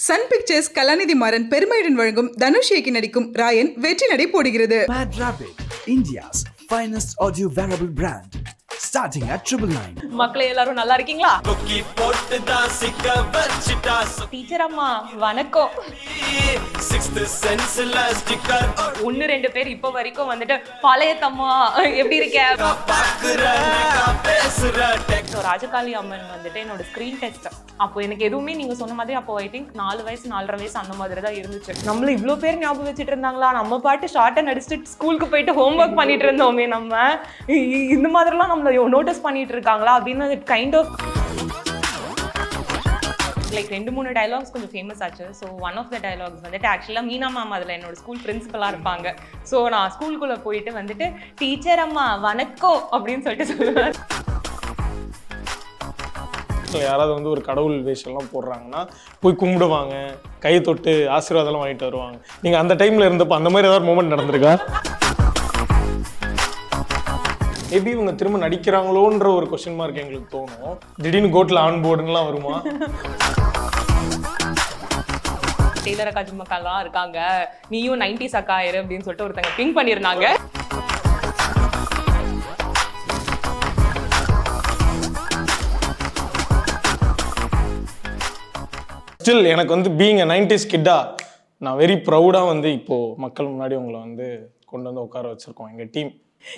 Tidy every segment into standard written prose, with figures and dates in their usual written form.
Sun Pictures Kalanithi Maran பெருமையுடன் வழங்கும் தனுஷ் இயக்கி நடிக்கும் ராயன் வெற்றி நடை போடுகிறது. Mad Rabbit, India's finest audio wearable brand, starting at 999. மக்களே எல்லாரும் நல்லா இருக்கீங்களா? டீச்சர் அம்மா வணக்கம். 6th sense ஸ்டிக்கர் ஒன்னு ரெண்டு பேர் இப்ப வரைக்கும் வந்துட்டு பழையத்தம்மா எப்படி இருக்க? ராஜகாளி அம்மன் வந்துட்டு என்னோட ஸ்கிரீன் டெஸ்ட் அப்போ எனக்கு எதுவுமே நீங்க சொன்ன மாதிரி அப்போ ஐ திங்க் 4 வயசு 4.5 வயசு அந்த மாதிரி தான் இருந்துச்சு. நம்மள இவ்வளோ பேர் ஞாபகம் வச்சுட்டு இருந்தாங்களா? நம்ம பாட்டு ஷார்ட்டை நடிச்சுட்டு ஸ்கூலுக்கு போயிட்டு ஹோம் ஒர்க் பண்ணிட்டு இருந்தோமே, நம்ம இந்த மாதிரிலாம் நம்மள நோட்டீஸ் பண்ணிட்டு இருக்காங்களா அப்படின்னு கைண்ட் ஆஃப் லைக் 2-3 டயலாக்ஸ் கொஞ்சம் ஃபேமஸ் ஆச்சு. So one of the dialogues வந்துட்டு ஆக்சுவலாக மீனா மேம் அதில் என்னோட ஸ்கூல் பிரின்சிபலாக இருப்பாங்க. ஸோ நான் ஸ்கூலுக்குள்ளே போயிட்டு வந்துட்டு டீச்சர் அம்மா வணக்கம் அப்படின்னு சொல்லிட்டு சொல்லுவேன். யாராவது வந்து ஒரு கடவுள் வேஷம்லாம் போடுறாங்கன்னா போய் கும்பிடுவாங்க, கையை தொட்டு ஆசீர்வாதம்லாம் வாங்கிட்டு வருவாங்க. நீங்கள் அந்த டைமில் இருந்தப்போ அந்த மாதிரி ஏதாவது மூமெண்ட் நடந்திருக்கா? மேபி இவங்க திரும்ப நடிக்கிறாங்களோன்ற ஒரு கொஸ்டின் மார்க் எங்களுக்கு தோணும். திடீர்னு கோட்டில் ஆன் போர்டுலாம் வருமா? டெய்லர் அக்கா ஜிம்மக்காலாம் இருக்காங்க, நீயும் 90s அக்கா ஆயிரு அப்படின்னு சொல்லிட்டு ஒருத்தங்க பிங்க் பண்ணியிருந்தாங்க. ஸ்டில் எனக்கு வந்து பீயிங் அ 90s கிட்டா நான் வெரி ப்ரௌடாக வந்து இப்போது மக்கள் முன்னாடி உங்களை வந்து கொண்டு வந்து உட்கார வச்சுருக்கோம் எங்கள் டீம்.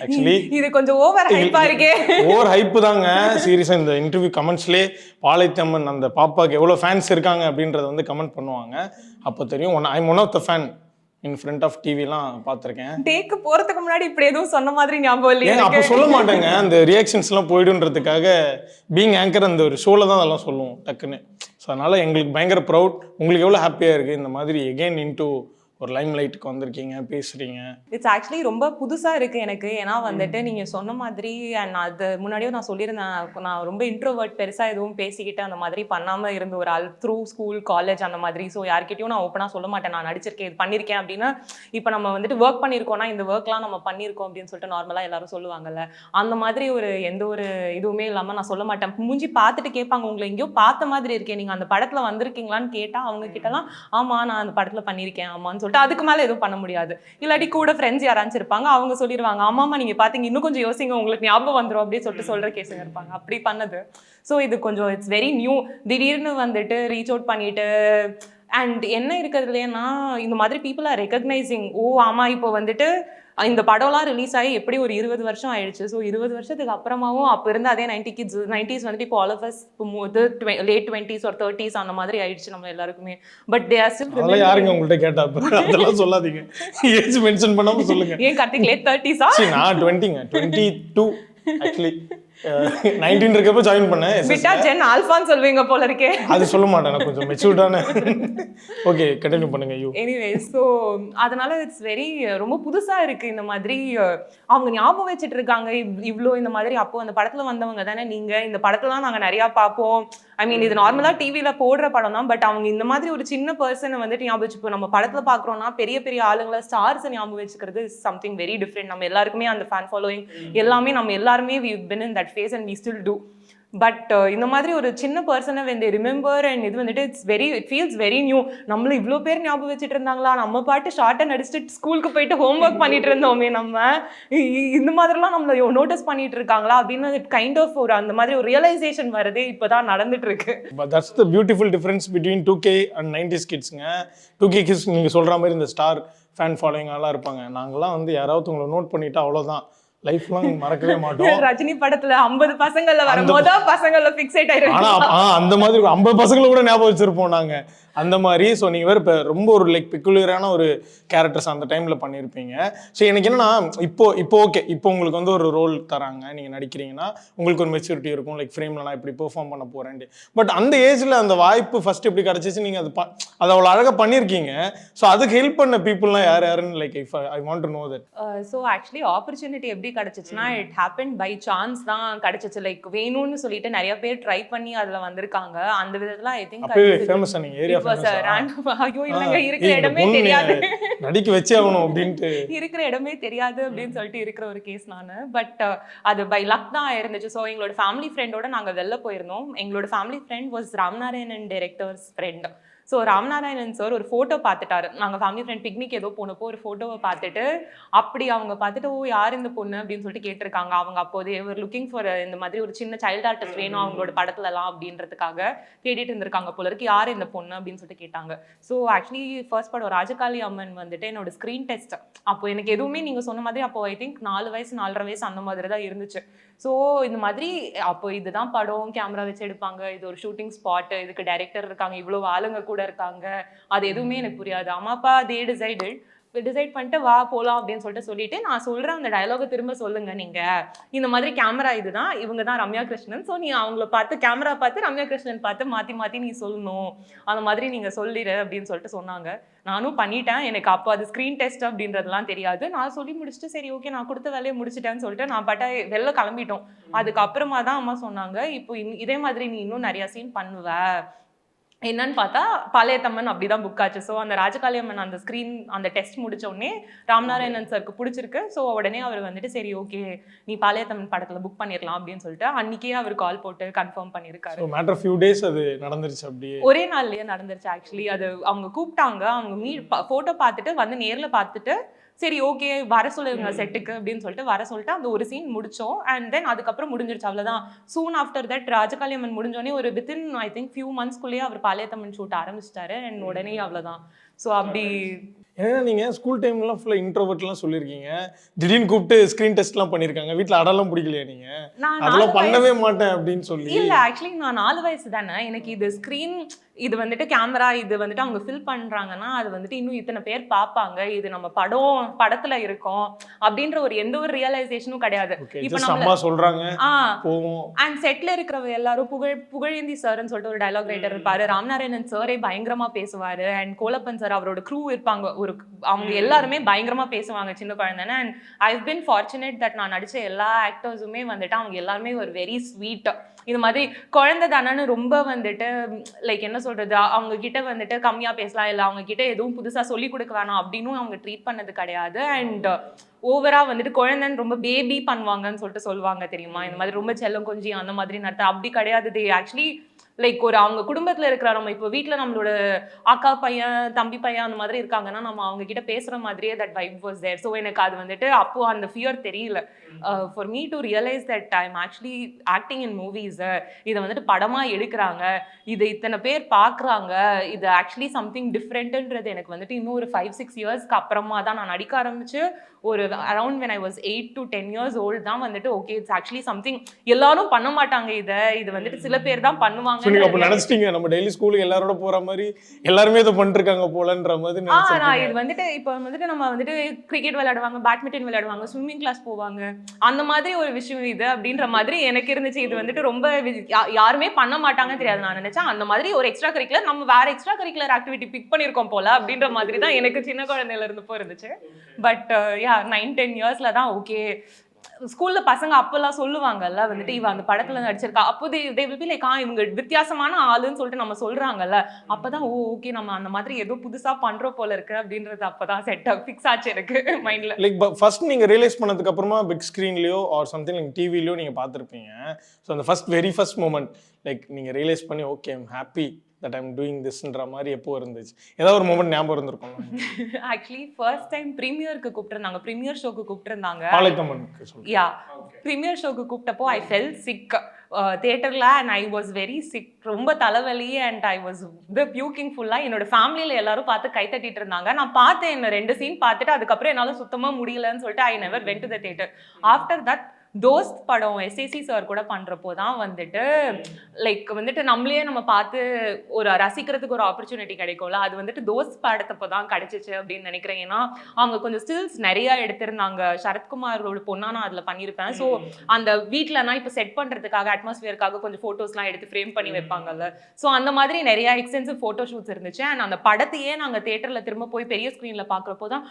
ஆக்சுவலி இது கொஞ்சம் ஓவர் ஹைப்பா இருக்கே. ஓவர் ஹைப்பு தாங்க. சீரியஸாக இந்த இன்டர்வியூ கமெண்ட்ஸ்லேயே பாளையத்தம்மன் அந்த பாப்பாவுக்கு எவ்வளோ ஃபேன்ஸ் இருக்காங்க அப்படின்றத வந்து கமெண்ட் பண்ணுவாங்க. அப்போ தெரியும் I'm one of the fan in front of டிவிலாம் பார்த்துருக்கேன். டேக்கு போகிறதுக்கு முன்னாடி இப்படி எதுவும் சொன்ன மாதிரி ஞாபகம் இல்லையா? அப்போ சொல்ல மாட்டேங்க, அந்த ரியாக்ஷன்ஸ்லாம் போய்டுன்றதுக்காக பீங் ஆங்கர் அந்த ஒரு ஷோவில் தான் அதெல்லாம் சொல்லுவோம் டக்குன்னு. ஸோ அதனால் எங்களுக்கு பயங்கர ப்ரவுட். உங்களுக்கு எவ்வளோ ஹாப்பியாக இருக்குது இந்த மாதிரி எகெயின் இன்டூ ஒரு லைம் லைட்டுக்கு வந்திருக்கீங்க, பேசுறீங்க? இட்ஸ் ஆக்சுவலி ரொம்ப புதுசாக இருக்குது எனக்கு. ஏன்னா வந்துட்டு நீங்கள் சொன்ன மாதிரி அண்ட் அது முன்னாடியே நான் சொல்லியிருந்தேன், நான் ரொம்ப இன்ட்ரோவர்ட், பெருசாக எதுவும் பேசிக்கிட்டு அந்த மாதிரி பண்ணாமல் இருந்து ஒரு ஆள் த்ரூ ஸ்கூல் காலேஜ் அந்த மாதிரி. ஸோ யார்கிட்டையும் நான் ஓப்பனாக சொல்ல மாட்டேன் நான் நடிச்சிருக்கேன் இது பண்ணியிருக்கேன் அப்படின்னு. இப்போ நம்ம வந்துட்டு ஒர்க் பண்ணியிருக்கோம்னா இந்த ஒர்க்லாம் நம்ம பண்ணியிருக்கோம் அப்படின்னு சொல்லிட்டு நார்மலாக எல்லாரும் சொல்லுவாங்கல்ல, அந்த மாதிரி ஒரு எந்த ஒரு இதுவுமே இல்லாமல் நான் சொல்ல மாட்டேன். மூஞ்சி பார்த்துட்டு கேட்பாங்க, உங்களை எங்கேயோ பார்த்த மாதிரி இருக்கேன், நீங்கள் அந்த படத்தில் வந்திருக்கீங்களான்னு கேட்டால் அவங்க கிட்டலாம் ஆமாம் நான் அந்த படத்தில் பண்ணியிருக்கேன் ஆமான்னு அதுக்கு மேல எதுவும் பண்ண முடியாது. இல்லாட்டி கூட ஃப்ரெண்ட்ஸ் யாராச்சும் இருப்பாங்க, அவங்க சொல்லிடுவாங்க ஆமாமா நீங்க பாத்தீங்க இன்னும் கொஞ்சம் யோசிங்க உங்களுக்கு ஞாபகம் வந்துடும் அப்படின்னு சொல்லிட்டு சொல்ற கேஸுங்க இருப்பாங்க. அப்படி பண்ணது. ஸோ இது கொஞ்சம் இட்ஸ் வெரி நியூ. திடீர்னு வந்துட்டு ரீச் அவுட் பண்ணிட்டு அண்ட் என்ன இருக்கிறதுலேன்னா இந்த மாதிரி பீப்புள் ஆர் ரெகக்னைசிங். ஓ ஆமா இப்போ வந்துட்டு இந்த படம்லாம் ரிலீஸ் ஆகி எப்படி ஒரு 20 வருஷம் ஆயிடுச்சு. ஸோ 20 வருஷத்துக்கு அப்புறமாவும் அப்போ இருந்து அதே 90s வந்துட்டு இப்போ all of us late 20s or 30s அந்த மாதிரி ஆயிடுச்சு நம்ம எல்லாருக்குமே. பட் தே ஆர் ஸ்டில் யாருங்க உங்கள்கிட்ட கேட்டா அதெல்லாம் சொல்லாதீங்க, ஏஜ் மென்ஷன் பண்ணாம சொல்லுங்க. ஏன் கார்த்திக் லேட் 30s-ஆ? நான் 20ங்க 22 ஆக்சுவலி 19 இருக்கப்போ ஜாயின் பண்ணேன். விட்டா ஜென் ஆல்ஃபான்னு சொல்வீங்க போல இருக்கே. அது சொல்ல மாட்டேன், நான் கொஞ்சம் மெச்சூர்டான. ஓகே கண்டினியூ பண்ணுங்க. எனிவேஸ் ஸோ அதனால இட்ஸ் வெரி ரொம்ப புதுசாக இருக்குது. இந்த மாதிரி அவங்க ஞாபகம் வச்சுட்டு இருக்காங்க இவ்வளோ இந்த மாதிரி. அப்போ அந்த படத்தில் வந்தவங்க தானே நீங்கள், இந்த படத்துலாம் நாங்கள் நிறையா பார்ப்போம். ஐ மீன் இது நார்மலாக டிவியில் போடுற படம் தான், பட் அவங்க இந்த மாதிரி ஒரு சின்ன பர்சனை வந்துட்டு ஞாபகம் வச்சுப்போம். நம்ம படத்தில் பார்க்குறோன்னா பெரிய பெரிய ஆளுங்களை ஸ்டார்ஸை ஞாபகம் வச்சுக்கிறது இஸ் சம்திங் வெரி டிஃப்ரெண்ட். நம்ம எல்லாருக்குமே அந்த ஃபேன் ஃபாலோயிங் எல்லாமே நம்ம எல்லாருமே we been in that phase and we still do. But இந்த மாதிரி ஒரு சின்ன பர்சனை when they remember and இது வந்துட்டு it feels very new. நம்மள இவ்வளோ பேர் ஞாபகம் வச்சுட்டு இருந்தாங்களா? நம்ம பாட்டு ஷார்ட்டை நடிச்சுட்டு ஸ்கூலுக்கு போயிட்டு ஹோம் ஒர்க் பண்ணிட்டு இருந்தோமே, நம்ம இந்த மாதிரிலாம் நம்மள நோட்டீஸ் பண்ணிட்டு இருக்காங்களா அப்படின்னு கைண்ட் ஆஃப் ஒரு அந்த மாதிரி ஒரு ரியலைசேஷன் வரதே இப்போதான் நடந்துட்டு இருக்கு. But that's the beautiful difference between 2K and 90s கிட்ஸுங்க. 2K kids நீங்கள் சொல்கிற மாதிரி இந்த ஸ்டார் ஃபேன் ஃபாலோயிங் எல்லாம் இருப்பாங்க. நாங்களாம் வந்து யாராவது உங்களை நோட் பண்ணிட்டா அவ்வளோதான், லைஃப் லாங் மறக்கவே மாட்டோம். ரஜினி படத்துல 50 பசங்கள்ல வரும்போது பசங்கள்ல ஃபிக்ஸேட் ஆயிருக்கு. ஆனா அந்த மாதிரி 50 பசங்களை கூட ஞாபகம் வச்சிருப்போம் நாங்க அந்த மாதிரி. ஸோ நீங்கள் வேறு இப்போ ரொம்ப ஒரு லைக் பெக்குலரான ஒரு கேரக்டர்ஸ் அந்த டைமில் பண்ணியிருப்பீங்க. ஸோ எனக்கு என்னன்னா இப்போ ஓகே, இப்போ உங்களுக்கு வந்து ஒரு ரோல் தராங்க, நீங்கள் நடிக்கிறீங்கன்னா உங்களுக்கு ஒரு மெச்சூரிட்டி இருக்கும், லைக் ஃப்ரேமில் நான் இப்படி பெர்ஃபார்ம் பண்ண போகிறேன். பட் அந்த ஏஜில் அந்த வாய்ப்பு ஃபர்ஸ்ட் எப்படி கிடச்சிச்சு, நீங்கள் அதை அவ்வளோ அழகாக பண்ணியிருக்கீங்க. ஸோ அதுக்கு ஹெல்ப் பண்ண பீப்புளெலாம் யாருன்னு like if I want to know that. So actually opportunity எப்படி கிடச்சிச்சுன்னா இட் ஹேப்பன் பை சான்ஸ் தான் கிடச்சிச்சு. லைக் வேணும்னு சொல்லிட்டு நிறைய பேர் ட்ரை பண்ணி அதில் வந்திருக்காங்க. அந்த விதத்தில் ஐ திங்க் ஃபேமஸ் நீங்கள் ஏரியா இருக்கிற இடமே தெரியாது, நடிக்க வச்சே ஆகணும் அப்படின்ட்டு இருக்கிற இடமே தெரியாது அப்படின்னு சொல்லிட்டு இருக்கிற ஒரு கேஸ் நானு. பட் அது பை லக் தான் இருந்துச்சு. ஸோ எங்களோட ஃபேமிலி ஃப்ரெண்டோட நாங்கள் வெளில போயிருந்தோம். எங்களோட family friend was Ramnarayanan director's friend. So Ramanarayanan sir ஒரு ஃபோட்டோ பார்த்துட்டாரு. நாங்கள் ஃபேமிலி ஃப்ரெண்ட் பிக்னிக் ஏதோ போனப்போ ஒரு ஃபோட்டோவை பார்த்துட்டு அப்படி அவங்க பார்த்துட்டு ஓ யார் இந்த பொண்ணு அப்படின்னு சொல்லிட்டு கேட்டிருக்காங்க. அவங்க அப்போதே ஒரு லுக்கிங் ஃபார் இந்த மாதிரி ஒரு சின்ன சைல்டு ஆர்டிஸ்ட் வேணும் அவங்களோட படத்துலலாம் அப்படின்றதுக்காக தேடிட்டு இருந்திருக்காங்க போல இருக்கு. யார் இந்த பொண்ணு அப்படின்னு சொல்லிட்டு கேட்டாங்க. ஸோ ஆக்சுவலி ஃபர்ஸ்ட் படம் ராஜகாளி அம்மன் வந்துட்டு என்னோட ஸ்க்ரீன் டெஸ்ட். அப்போ எனக்கு எதுவுமே நீங்கள் சொன்ன மாதிரி அப்போ ஐ திங்க் 4 வயசு 4.5 வயசு அந்த மாதிரி தான் இருந்துச்சு. ஸோ இந்த மாதிரி அப்போ இதுதான் படம், கேமரா வச்சு எடுப்பாங்க, இது ஒரு ஷூட்டிங் ஸ்பாட், இதுக்கு டைரக்டர் இருக்காங்க, இவ்வளோ ஆளுங்க கூட இருக்காங்க, அது எதுவுமே எனக்கு புரியாது. அம்மா அப்பா தே டிசைட் பண்ணிட்டு வா போகலாம் அப்படின்னு சொல்லிட்டு நான் சொல்கிறேன் அந்த டயலாகை திரும்ப சொல்லுங்க நீங்கள், இந்த மாதிரி கேமரா இதுதான், இவங்க தான் ரம்யா கிருஷ்ணன், ஸோ நீ அவங்கள பார்த்து கேமரா பார்த்து ரம்யா கிருஷ்ணன் பார்த்து மாற்றி நீ சொல்லணும், அந்த மாதிரி நீங்கள் சொல்லிடு அப்படின்னு சொல்லிட்டு சொன்னாங்க. நானும் பண்ணிட்டேன். எனக்கு அப்போ அது ஸ்க்ரீன் டெஸ்ட் அப்படின்றதுலாம் தெரியாது. நான் சொல்லி முடிச்சுட்டு சரி ஓகே நான் கொடுத்த வேலையை முடிச்சிட்டேன்னு சொல்லிட்டு நான் பாட்டா வெளில கிளம்பிட்டோம். அதுக்கப்புறமா தான் அம்மா சொன்னாங்க இப்போ இதே மாதிரி நீ இன்னும் நிறையா சீன் பண்ணுவ. என்னன்னு பார்த்தா பாளையத்தம்மன் அப்படிதான் புக் ஆச்சு. ஸோ அந்த ராஜகாளி அம்மன் அந்த ஸ்க்ரீன் அந்த டெஸ்ட் முடிச்ச உடனே ராமநாராயணன் சாருக்கு பிடிச்சிருக்கு. ஸோ உடனே அவர் வந்துட்டு சரி ஓகே நீ பாளையத்தம்மன் படத்தில் புக் பண்ணிடலாம் அப்படின்னு சொல்லிட்டு அன்னைக்கே அவர் கால் போட்டு கன்ஃபார்ம் பண்ணியிருக்காரு. மேட்டர் ஆஃப் ஃபியூ டேஸ் அது நடந்துருச்சு. அப்படியே ஒரே நாள்லயே நடந்துருச்சு. ஆக்சுவலி அது அவங்க கூப்பிட்டாங்க, அவங்க ஃபோட்டோ பார்த்துட்டு வந்து நேரில் பார்த்துட்டு சரி ஓகே வர சொல்லுங்க செட்டுக்கு அப்படின்னு சொல்லிட்டு வர சொல்லிட்டு அந்த ஒரு சீன் முடிச்சோம். அண்ட் தென் அதுக்கப்புறம் முடிஞ்சிருச்சு, அவ்வளோதான். Soon after that Rajakali Amman முடிஞ்சோடனே ஒரு வித்தின் ஐ திங்க் ஃபியூ மந்த்ஸ்க்குள்ளேயே அவர் பாளையத்தம்மன் ஷூட் ஆரம்பிச்சிட்டாரு. அண்ட் உடனே அவ்வளோதான். ஸோ அப்படி ஏன்னா நீங்கள் ஸ்கூல் டைம்லாம் ஃபுல்லாக இன்ட்ரோவர்ட்லாம் சொல்லியிருக்கீங்க, திடீர்னு கூப்பிட்டு ஸ்க்ரீன் டெஸ்ட்லாம் பண்ணியிருக்காங்க, வீட்டில் அடலாம் பிடிக்கலையா நீங்கள்? அதெல்லாம் பண்ணவே மாட்டேன் அப்படின்னு சொல்லி. இல்லை ஆக்சுவலி நான் 4 வயசு தானே, எனக்கு இது ஸ்க்ரீன் இது வந்துட்டு கேமரா இது வந்துட்டு அவங்க ஃபில் பண்ணுறாங்கன்னா அது வந்துட்டு இன்னும் இத்தனை பேர் பார்ப்பாங்க, இது நம்ம படத்தில் இருக்கோம் அப்படின்ற ஒரு எந்த ஒரு ரியலைசேஷனும் கிடையாது. இப்போ நம்ம சொல்கிறாங்க போவோம். அண்ட் செட்டில் இருக்கிறவங்க எல்லாரும் புகழேந்தி சார்ன்னு சொல்லிட்டு ஒரு டயலாக் ரைட்டர் இருப்பாரு, ராமநாராயணன் சாரே பயங்கரமாக பேசுவார், அண்ட் கோலப்பன் சார் அவரோட க்ரூ இருப்பாங்க, அவங்க எல்லாருமே பயங்கரமா பேசுவாங்க சின்ன குழந்தைன்னு. And I've been fortunate that நான் நடிச்ச எல்லா ஆக்டர்ஸுமே வந்துட்டு அவங்க எல்லாருமே ஒரு வெரி ஸ்வீட், இது மாதிரி குழந்தை தானேன்னு ரொம்ப வந்துட்டு லைக் என்ன சொல்றது அவங்க கிட்ட வந்துட்டு கம்மியா பேசலாம், இல்லை அவங்க கிட்ட எதுவும் புதுசா சொல்லி கொடுக்க வேணாம் அப்படின்னு அவங்க ட்ரீட் பண்ணது கிடையாது. அண்ட் ஓவரா வந்துட்டு குழந்தைன்னு ரொம்ப பேபி பண்ணுவாங்கன்னு சொல்லிட்டு சொல்லுவாங்க தெரியுமா, இந்த மாதிரி ரொம்ப செல்லம் கொஞ்சம் அந்த மாதிரி நடத்த அப்படி கிடையாது. ஆக்சுவலி லைக் ஒரு அவங்க குடும்பத்தில் இருக்கிற நம்ம இப்போ வீட்டில் நம்மளோட அக்கா பையன் தம்பி பையன் அந்த மாதிரி இருக்காங்கன்னா நம்ம அவங்க கிட்ட பேசுகிற மாதிரியே that vibe was there. So எனக்கு அது வந்துட்டு அப்போ அந்த ஃபியர் தெரியல. For me to realise that I am actually acting in movies, இதை வந்துட்டு படமாக எடுக்கிறாங்க, இது இத்தனை பேர் பார்க்குறாங்க, இது ஆக்சுவலி சம்திங் டிஃப்ரெண்ட்டுன்றது எனக்கு வந்துட்டு இன்னும் ஒரு 5-6 இயர்ஸ்க்கு அப்புறமா தான் நான் நடிக்க ஆரம்பிச்சு. ஒரு around when I was 8 to 10 years old தான் வந்துட்டு ஓகே இட்ஸ் ஆக்சுவலி சம்திங் எல்லாரும் பண்ண மாட்டாங்க, இது வந்துட்டு சில பேர் தான் பண்ணுவாங்க. நீங்க அப்ப நினைச்சிட்டீங்க நம்ம டெய்லி ஸ்கூலுக்கு எல்லாரோட போற மாதிரி எல்லாருமே இதை பண்ணிருக்காங்க போலன்ற மாதிரி நினைச்சீங்க? நான் இது வந்துட்டு இப்போ வந்துட்டு நம்ம வந்துட்டு கிரிக்கெட் விளையாடுவாங்க, பேட்மிண்டன் விளையாடுவாங்க, ஸ்விம்மிங் கிளாஸ் போவாங்க, அந்த மாதிரி ஒரு விஷயம் இது அப்படின்ற மாதிரி எனக்கு இருந்துச்சு. இது வந்துட்டு ரொம்ப யாருமே பண்ண மாட்டாங்கன்னு தெரியாது. நான் நினைச்சேன் அந்த மாதிரி ஒரு எக்ஸ்ட்ரா கரிக்குலர் நம்ம வேற எக்ஸ்ட்ரா கரிக்குலர் ஆக்டிவிட்டி பிக் பண்ணிருக்கோம் போல அப்படின்ற மாதிரி தான் எனக்கு சின்ன குழந்தையில இருந்து இருந்துச்சு. பட் 9-10 இயர்ஸ்ல தான் ஓகே ஸ்கூல்ல பசங்க அப்பெல்லாம் சொல்லுவாங்கல்ல வந்துட்டு இவ அந்த படத்துல நடிச்சிருக்கா, அப்போ தே வில் பி லைக் இவங்க வித்தியாசமான ஆளுன்னு சொல்லிட்டு நம்ம சொல்றாங்கல்ல, அப்பதான் ஓகே நம்ம அந்த மாதிரி ஏதோ புதுசா பண்றோம் போல இருக்கு அப்படின்றது அப்பதான் செட் ஃபிக்ஸ் ஆச்சு எனக்கு மைண்ட்ல. லைக் ஃபர்ஸ்ட் நீங்க ரியலைஸ் பண்ணதுக்கு அப்புறமா பிக் ஸ்கிரீன்லயோ ஆர் சம்திங் லைக் டிவிலயோ நீங்க பார்த்திருப்பீங்க. ஸோ அந்த வெரி ஃபர்ஸ்ட் மூமெண்ட் லைக் நீங்க ரியலைஸ் பண்ணி okay I'm happy that I'm doing this-ன்ற மாதிரி எப்போ இருந்துச்சு? ஏதாவது ஒரு மூமெண்ட் ஞாபகம் இருந்திருக்கும்? ஆக்சுவலி ஃபர்ஸ்ட் டைம் ப்ரீமியருக்கு கூப்பிட்டுருந்தாங்க, ப்ரீமியர் ஷோக்கு கூப்பிட்டுருந்தாங்க. பாளையத்தம்மனுக்கு சொல்லுங்க. யா ப்ரீமியர் ஷோக்கு கூப்பிட்டப்போ ஐ ஃபெல் சிக் தியேட்டரில் and I was very sick, ரொம்ப தலைவலி அண்ட் ஐ வாஸ் பியூக்கிங் ஃபுல்லாக. என்னோட ஃபேமிலியில் எல்லாரும் பார்த்து கை தட்டிட்டு இருந்தாங்க. நான் பார்த்தேன் என்ன 2 சீன் பார்த்துட்டு அதுக்கப்புறம் என்னால் சுத்தமாக முடியலன்னு சொல்லிட்டு I never went to the theatre. After that தோஸ்த் படம் எஸ்ஏசி சார் கூட பண்ணுறப்போ தான் வந்துட்டு லைக் வந்துட்டு நம்மளே நம்ம பார்த்து ஒரு ரசிக்கிறதுக்கு ஒரு ஆப்பர்ச்சுனிட்டி கிடைக்கும்ல, அது வந்துட்டு தோஸ்த் படத்தப்போ தான் கிடைச்சிச்சு அப்படின்னு நினைக்கிறேன். ஏன்னா அவங்க கொஞ்சம் ஸ்டில்ஸ் நிறையா எடுத்திருந்தாங்க. சரத்குமாரோட பொண்ணா நான் அதில் பண்ணியிருப்பேன். ஸோ அந்த வீட்டிலனா இப்போ செட் பண்ணுறதுக்காக அட்மாஸ்பியருக்காக கொஞ்சம் ஃபோட்டோஸ்லாம் எடுத்து ஃப்ரேம் பண்ணி வைப்பாங்கல்ல, ஸோ அந்த மாதிரி நிறையா எக்ஸ்டென்சிவ் ஃபோட்டோ ஷூட்ஸ் இருந்துச்சு. அண்ட் அந்த படத்தையே நாங்கள் தியேட்டரில் திரும்ப போய் பெரிய ஸ்க்ரீனில் பார்க்குறப்போ தான்